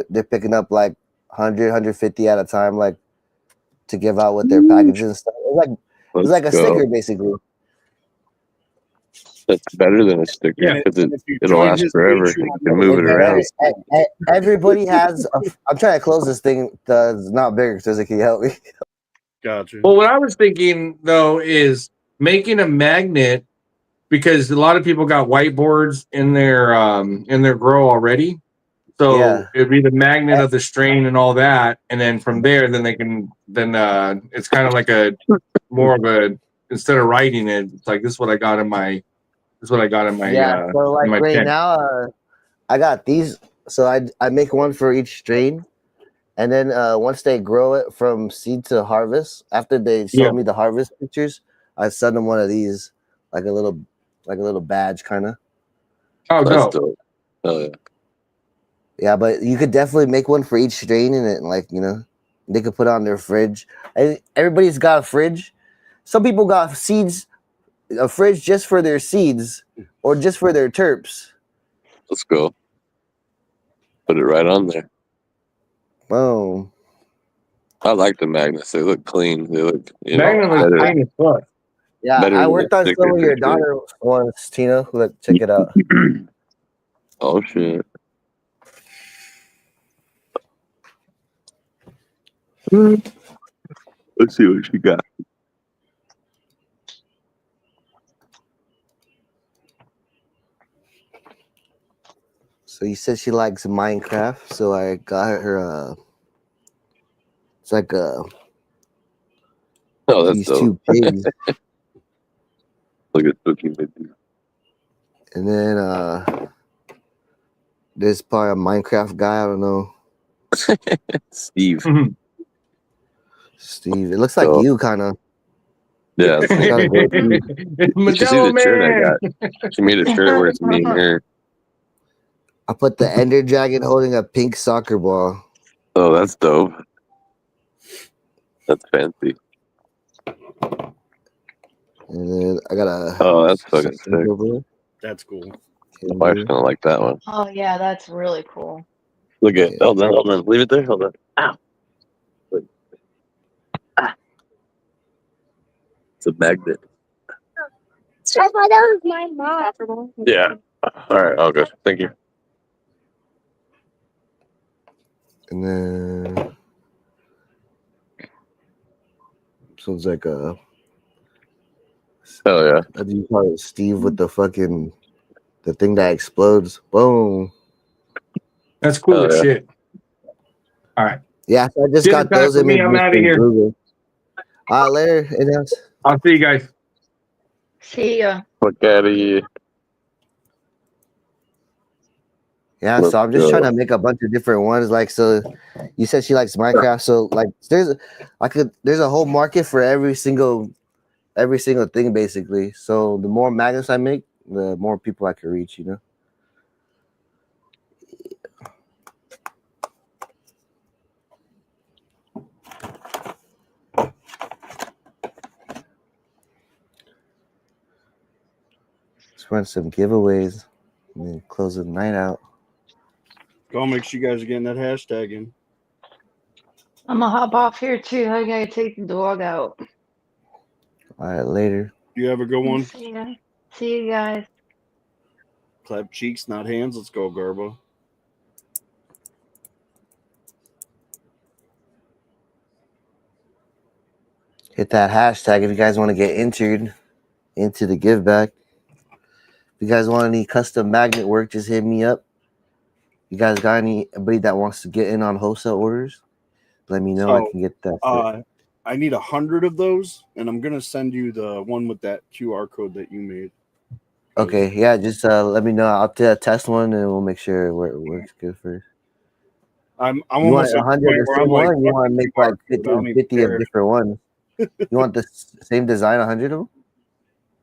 A: They're picking up like 100, 150 at a time, like to give out with their packages and stuff. It's like a sticker, basically.
F: That's better than a sticker because it'll last forever. You can move it around.
A: Everybody has. I'm trying to close this thing. It's not bigger, so can you help me?
D: Gotcha.
C: Well, what I was thinking though is making a magnet, because a lot of people got whiteboards in their grow already. So it'd be the magnet of the strain and all that, and then from there, then they can it's kind of like more of a, instead of writing it, it's like this is what I got in my
A: so like right pen. Now I got these, so I make one for each strain, and then once they grow it from seed to harvest, after they show me the harvest pictures, I send them one of these, like a little badge kind of.
C: Oh, that's dope.
F: Oh yeah.
A: Yeah, but you could definitely make one for each strain, and it, like, you know, they could put on their fridge. Everybody's got a fridge. Some people got a fridge just for their seeds or just for their terps.
F: Let's go. Put it right on there.
A: Boom.
F: I like the magnets. They look clean. They look,
C: magnet looks clean as fuck.
A: Yeah, I worked on some of your daughter ones, Tina. Look, check it out.
F: Oh shit. Let's see what she got.
A: So you said she likes Minecraft, so I got her it's like
F: that's dope.
A: 2 pigs.
F: Look at Spooky with you.
A: And then there's probably a Minecraft guy, I don't know.
F: Steve.
A: Steve, it looks like you kind of.
F: Yeah. You should see the shirt I got. She made a shirt where it's me and her.
A: I put the Ender Dragon holding a pink soccer ball.
F: Oh, that's dope. That's fancy.
A: And then I got a.
F: Oh, that's fucking sick.
D: That's cool.
F: My wife's gonna like that one.
E: Oh yeah, that's really cool.
F: Look at hold on. Leave it there. Hold on. Ow. It's a magnet.
G: That was my mom.
F: Yeah. All right. All good. Thank you.
A: And then sounds like a.
F: Oh yeah.
A: How do you call it? Steve with the fucking the thing that explodes. Boom.
C: That's cool as shit. All right.
A: Yeah, so I just got those images.
C: I'm out of here.
A: Later.
C: I'll see you guys.
E: See ya.
F: Fuck out of here.
A: Yeah, so I'm just trying to make a bunch of different ones. Like, so you said she likes Minecraft, so like, there's a whole market for every single thing basically. So the more magnets I make, the more people I can reach. You know. Let's run some giveaways and then close the night out.
D: Go make sure you guys are getting that hashtag in.
E: I'm gonna hop off here too. I gotta take the dog out.
A: All right, later.
D: You have a good one.
E: See ya. See you guys.
D: Clap cheeks, not hands. Let's go, Garbo.
A: Hit that hashtag if you guys want to get entered into the give back. If you guys want any custom magnet work, just hit me up. You guys got anybody that wants to get in on wholesale orders? Let me know. I can get that.
D: I need 100 of those, and I'm gonna send you the one with that QR code that you made.
A: Okay, yeah, just let me know. I'll test one, and we'll make sure it works good first.
D: I'm
A: you want 100 of the same one? You want to make like 50 of different ones? You want the same design, 100 of them?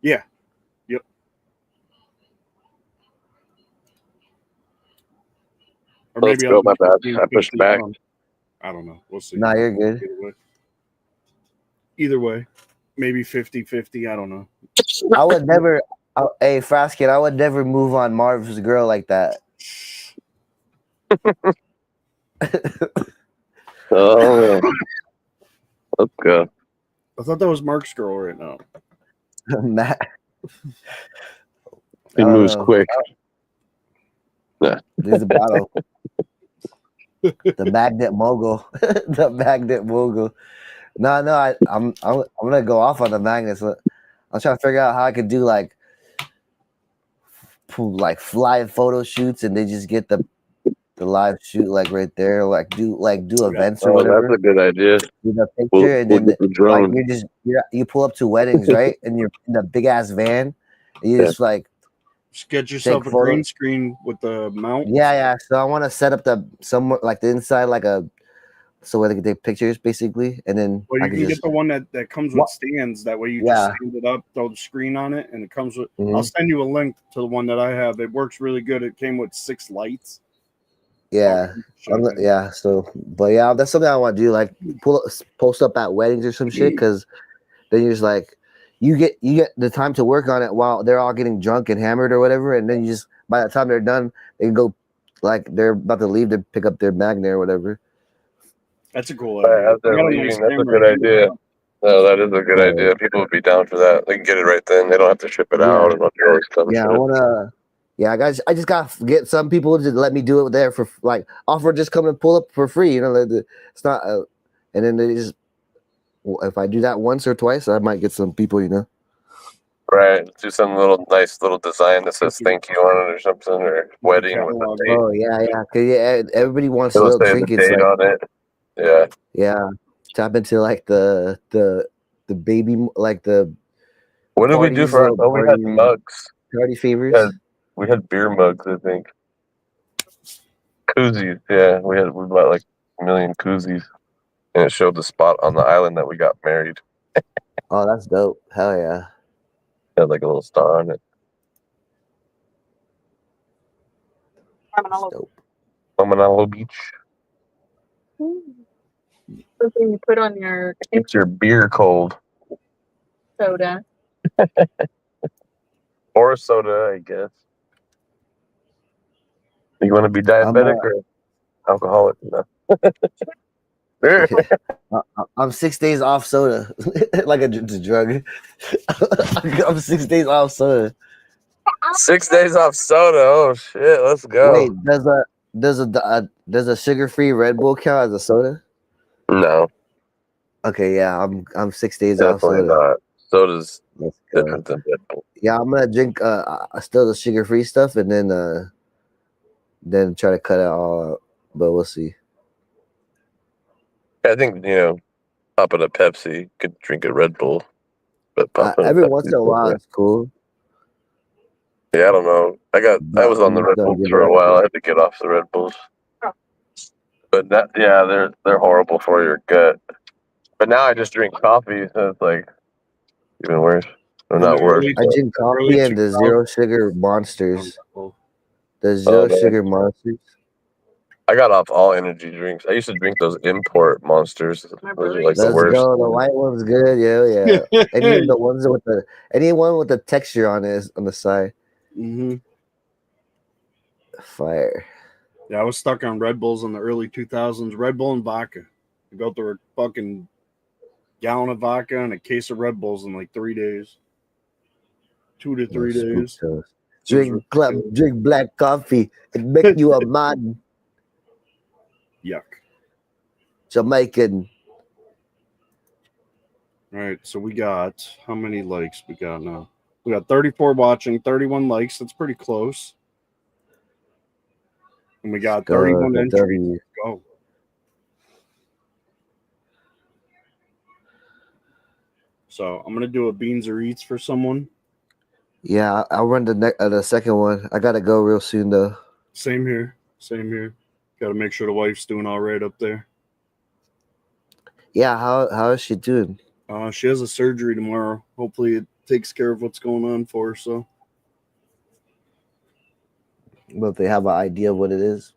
D: Yeah. Yep. Or
F: Let's go. My bad. I pushed back.
D: I don't know. We'll see.
A: Nah, you're good.
D: Either way. Maybe 50-50. I don't know.
A: I would never. Hey, Fraskin, I would never move on Marv's girl like that.
F: Oh, let's go.
D: I thought that was Mark's girl right now.
A: Matt.
F: He moves quick.
A: Yeah. There's a bottle. The magnet mogul. The magnet mogul. No, I'm gonna go off on the magnets. I'm trying to figure out how I could do like fly photo shoots, and they just get the live shoot like right there, like do events or whatever.
F: That's a good idea.
A: Do the picture, and then
F: the drone.
A: Like, you pull up to weddings, right? And you're in a big ass van. And you just like
D: get yourself a green screen with the mount.
A: Yeah. So I want to set up somewhere like the inside, like so where they can take pictures basically, and then
D: well, you can get the one that comes with stands. That way you just stand it up, throw the screen on it, and it comes with. I'll send you a link to the one that I have. It works really good. It came with 6 lights.
A: Yeah, So, but yeah, that's something I want to do. Like post up at weddings or some shit, because then you're just like, you get the time to work on it while they're all getting drunk and hammered or whatever, and then you just by the time they're done, they can go like they're about to leave to pick up their magnet or whatever.
D: That's a cool idea.
F: That's a good idea. No, that is a good idea. People would be down for that. They can get it right then. They don't have to ship it out and all that stuff.
A: Yeah, I wanna. Yeah, guys, I just gotta get some people to let me do it there for like offer just come and pull up for free. You know, it's not. And then they just if I do that once or twice, I might get some people. You know.
F: Right. Do some nice little design that says "thank you" on it or something, or wedding with a date.
A: Oh yeah. Cause everybody wants a little trinkets
F: like, on it. Yeah.
A: Yeah. Tap into like the baby, like the.
F: What did we do for our? Oh, we had mugs.
A: Party favors.
F: We had beer mugs, I think. Koozies, yeah. We bought like million koozies, and it showed the spot on the island that we got married.
A: Oh, that's dope. Hell yeah.
F: It had like a little star on it.
A: That's dope.
F: Manalo Beach.
G: Something you put on your
F: Keeps your beer cold.
G: soda.
F: Or soda, I guess. You want to be diabetic or alcoholic? No.
A: I'm 6 days off soda. Like a drug. I'm 6 days off soda.
F: 6 days off soda. Oh shit, let's go.
A: Wait, does a sugar-free Red Bull count as a soda?
F: No.
A: Okay, yeah, I'm 6 days
F: Definitely
A: off soda.
F: not. Soda's different than Red Bull.
A: Yeah, I'm gonna drink still the sugar-free stuff and then try to cut it all out. But we'll see.
F: I think, popping a Pepsi, could drink a Red Bull. But
A: Every once in a while it's cool.
F: Yeah, I don't know. I was on the Red Bulls for a while. I had to get off the Red Bulls. But they're horrible for your gut. But now I just drink coffee, so it's like even worse. Or not worse.
A: I drink coffee and the zero sugar monsters. The zero sugar monsters.
F: I got off all energy drinks. I used to drink those import monsters. Those are like the worst.
A: Go. The white one's good. Yeah. Anyone with the texture on it on the side.
D: Mm-hmm.
A: Fire.
D: Yeah, I was stuck on Red Bulls in the early 2000s. Red Bull and vodka. I got through a fucking gallon of vodka and a case of Red Bulls in like 3 days. 2 to 3 days.
A: Drink black coffee and make you a man.
D: Yuck.
A: Jamaican.
D: All right, so we got how many likes we got now? We got 34 watching, 31 likes. That's pretty close. And we got 31 entries. Let's go. So I'm gonna do a beans or eats for someone.
A: Yeah, I'll run the second one. I gotta go real soon though.
D: Same here. Got to make sure the wife's doing all right up there.
A: Yeah, how is she doing?
D: She has a surgery tomorrow. Hopefully it takes care of what's going on for her. So,
A: but they have an idea of what it is.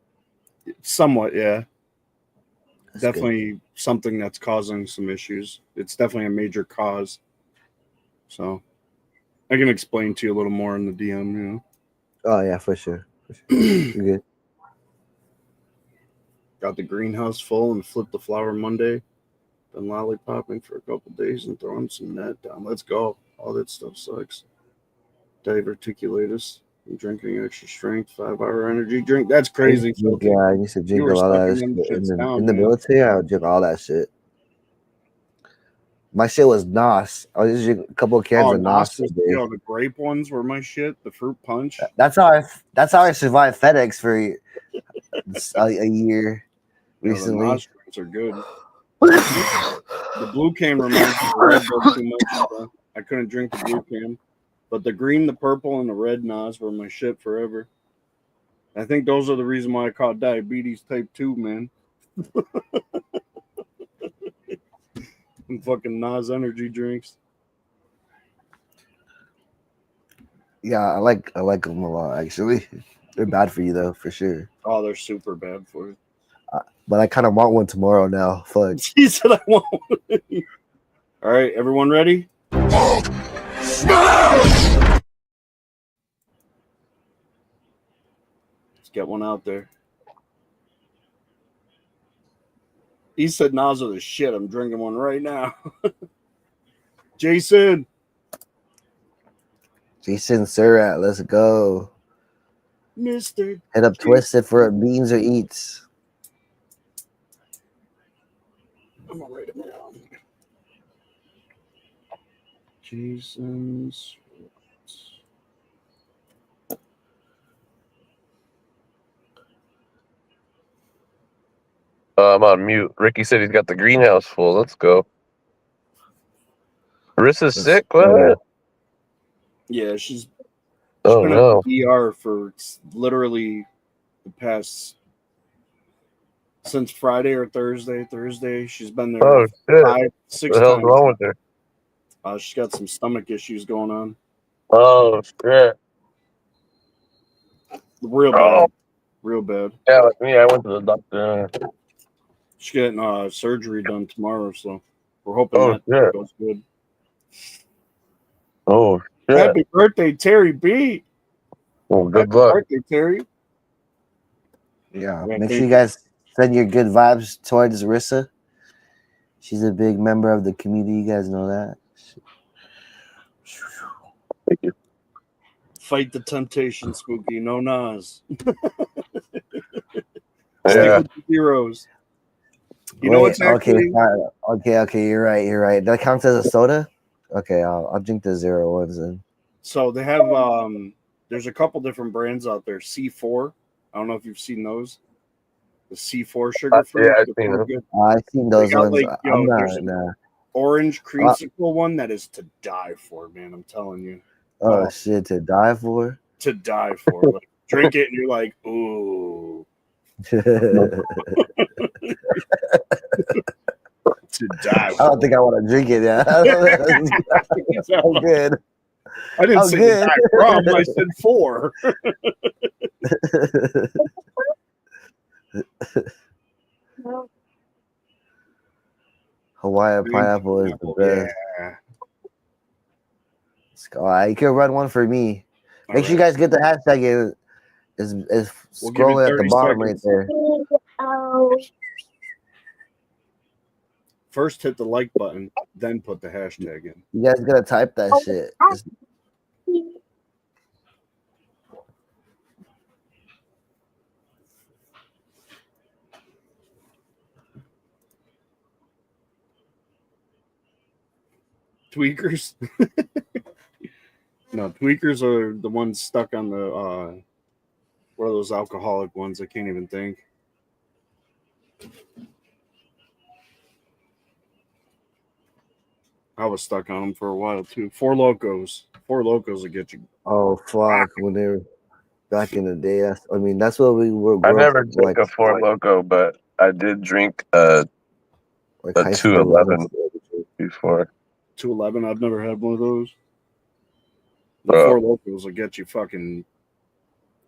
D: Somewhat, yeah.
A: That's
D: definitely good. Something that's causing some issues. It's definitely a major cause. So, I can explain to you a little more in the DM.
A: Oh yeah, for sure. You're good.
D: Got the greenhouse full and flipped the flower Monday. Been lollipopping for a couple days and throwing some net down. Let's go. All that stuff sucks. Diverticulitis. I'm drinking extra strength 5-hour energy drink. That's crazy.
A: Yeah, I used to drink a lot of that shit. In the military, I would drink all that shit. My shit was NOS. I was just drinking a couple of cans of NOS.
D: The grape ones were my shit. The fruit punch.
A: That's how I survived FedEx for a year recently.
D: The NOS drinks are good. The blue can reminds me of Red Bull too much. So I couldn't drink the blue can. But the green, the purple, and the red NOS were my shit forever. I think those are the reason why I caught diabetes type 2, man. And fucking NOS energy drinks.
A: Yeah, I like them a lot, actually. They're bad for you, though, for sure.
D: Oh, they're super bad for you.
A: But I kind of want one tomorrow now. Fuck.
D: He said I want one. All right, everyone ready? Let's get one out there. He said NOS are the shit. I'm drinking one right now. Jason
A: Surratt, let's go.
D: Mr.
A: Head up Twisted for beans or eats.
D: I'm gonna write it down. Jason's.
F: I'm on mute. Ricky said he's got the greenhouse full. Let's go. Marissa's sick? What?
D: Yeah, she's
F: been
D: at the ER for literally the past since Friday or Thursday. Thursday, she's been there
F: Oh, shit.
D: 5-6
F: What the hell's
D: times.
F: wrong with her?
D: She's got some stomach issues going on.
F: Oh, shit.
D: Real bad. Real bad.
F: Yeah, like me, I went to the doctor.
D: She's getting surgery done tomorrow, so we're hoping that goes good.
F: Oh, shit.
D: Happy birthday, Terry B.
F: Oh, good
D: Happy
F: luck.
D: birthday, Terry.
A: Yeah, make sure you guys send your good vibes towards Rissa. She's a big member of the community. You guys know that.
F: Thank you.
D: Fight the temptation, Spooky. No Nas.
F: Yeah.
D: Stick with the heroes. You know what's actually...
A: Okay. You're right. That counts as a soda. Okay, I'll drink the 0 ones then.
D: So they have there's a couple different brands out there. C4. I don't know if you've seen those. The C4 sugar free.
F: Yeah, I've seen them.
A: I've seen those ones.
D: Like, there's an orange creamsicle one that is to die for, man. I'm telling you.
A: Oh shit, to die for?
D: To die for. Like, drink it and you're like, ooh. To die for.
A: I don't think I want to drink it. Yeah. I'm good.
D: I didn't say to die from. I said for.
A: Hawaiian pineapple is the best.
D: Yeah.
A: You can run one for me. Make sure you guys get the hashtag. Is scrolling at the bottom right there.
D: First hit the like button, then put the hashtag in.
A: You guys gotta type that shit.
D: Tweakers? No, tweakers are the ones stuck on the what are those alcoholic ones? I can't even think. I was stuck on them for a while too. Four Locos will get you.
A: Oh fuck! When they were back in the day, I mean that's what we were.
F: I never drank a Four Loko, but I did drink a 211 before.
D: 211. I've never had one of those. The Four Locos will get you fucking.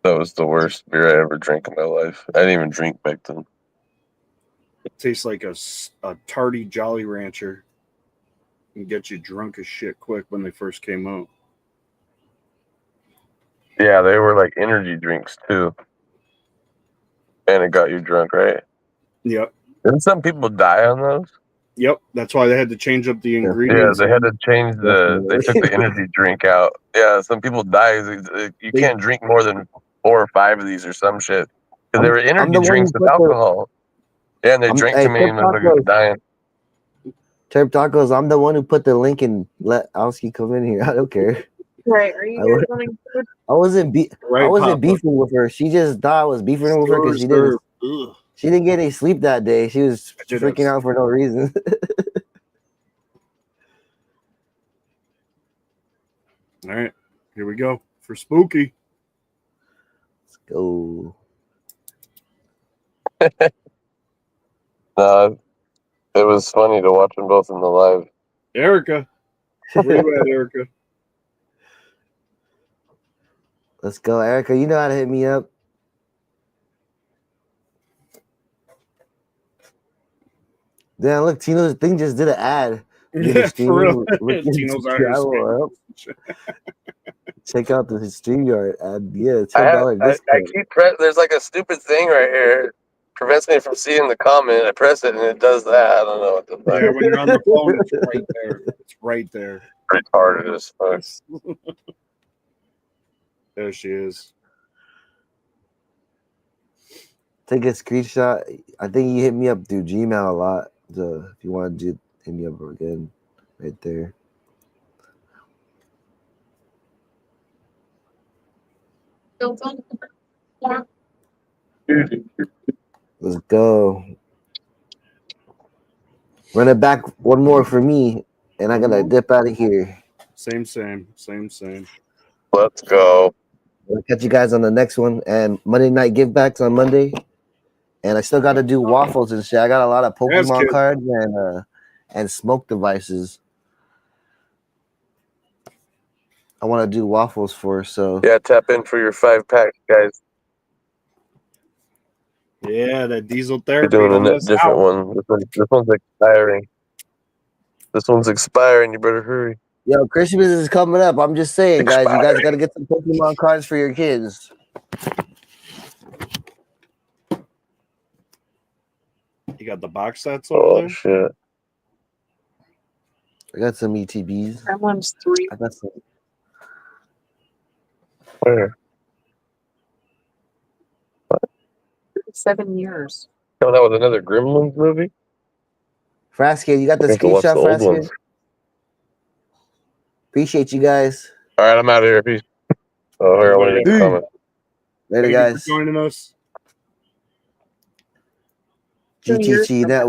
F: That was the worst beer I ever drank in my life. I didn't even drink back then.
D: It tastes like a tardy Jolly Rancher and get you drunk as shit quick when they first came out.
F: Yeah, they were like energy drinks too. And it got you drunk, right?
D: Yep.
F: Didn't some people die on those?
D: Yep. That's why they had to change up the ingredients.
F: Yeah, they had to change they took the energy drink out. Yeah, some people die. You can't drink more than 4 or 5 of these or some shit. Because they were energy drinks with alcohol. Yeah, and they drank too many and they're dying.
A: Terp Tacos, I'm the one who put the link and let Alski come in here. I don't care.
G: Right. Are you guys wanting food?
A: I wasn't beefing with her. She just thought I was beefing with her because she didn't get any sleep that day. She was freaking out for no reason.
D: All right, here we go for Spooky.
A: Let's go.
F: It was funny to watch them both in the live.
D: Erica, where you at, Erica?
A: Let's go, Erica. You know how to hit me up. Damn, look, Tino's thing just did an ad.
D: Yeah, for real. Tino's out here.
A: Check out the StreamYard ad. Yeah,
F: $10 there's like a stupid thing right here. Prevents me from seeing the comment. I press it and it does that. I don't know what the fuck.
D: Yeah, when you're on the phone, it's right there. It's right there.
F: Retarded as fuck.
D: There she is.
A: Take a screenshot. I think you hit me up through Gmail a lot. So if you want to hit me up again, right there. Let's go. Run it back one more for me, and I gotta dip out of here.
D: Same.
F: Let's go.
A: We'll catch you guys on the next one. And Monday night give backs on Monday. And I still got to do waffles and shit. I got a lot of
D: That's
A: Pokemon
D: good.
A: cards and smoke devices. I want to do waffles for, so
F: Yeah, tap in for your 5-pack, guys.
D: Yeah, that diesel
F: We're
D: therapy.
F: doing a different one. This one's expiring. This one's expiring. You better hurry.
A: Yo, Christmas is coming up. I'm just saying, guys, you guys got to get some Pokemon cards for your kids.
D: You got the box sets over there?
F: Shit.
A: I got some ETBs.
G: That one's 3.
A: I got some.
F: Where?
G: 7 years.
F: Coming out with another Gremlins movie?
A: Fraskin, you got the
F: I have to watch
A: screenshot,
F: the old
A: Fraskin?
F: ones.
A: Appreciate you guys.
F: All right, I'm out of here. Peace. Oh, here, I want to read the comment.
A: Later,
D: Thank you
A: guys.
D: for joining us.
A: GTC Network.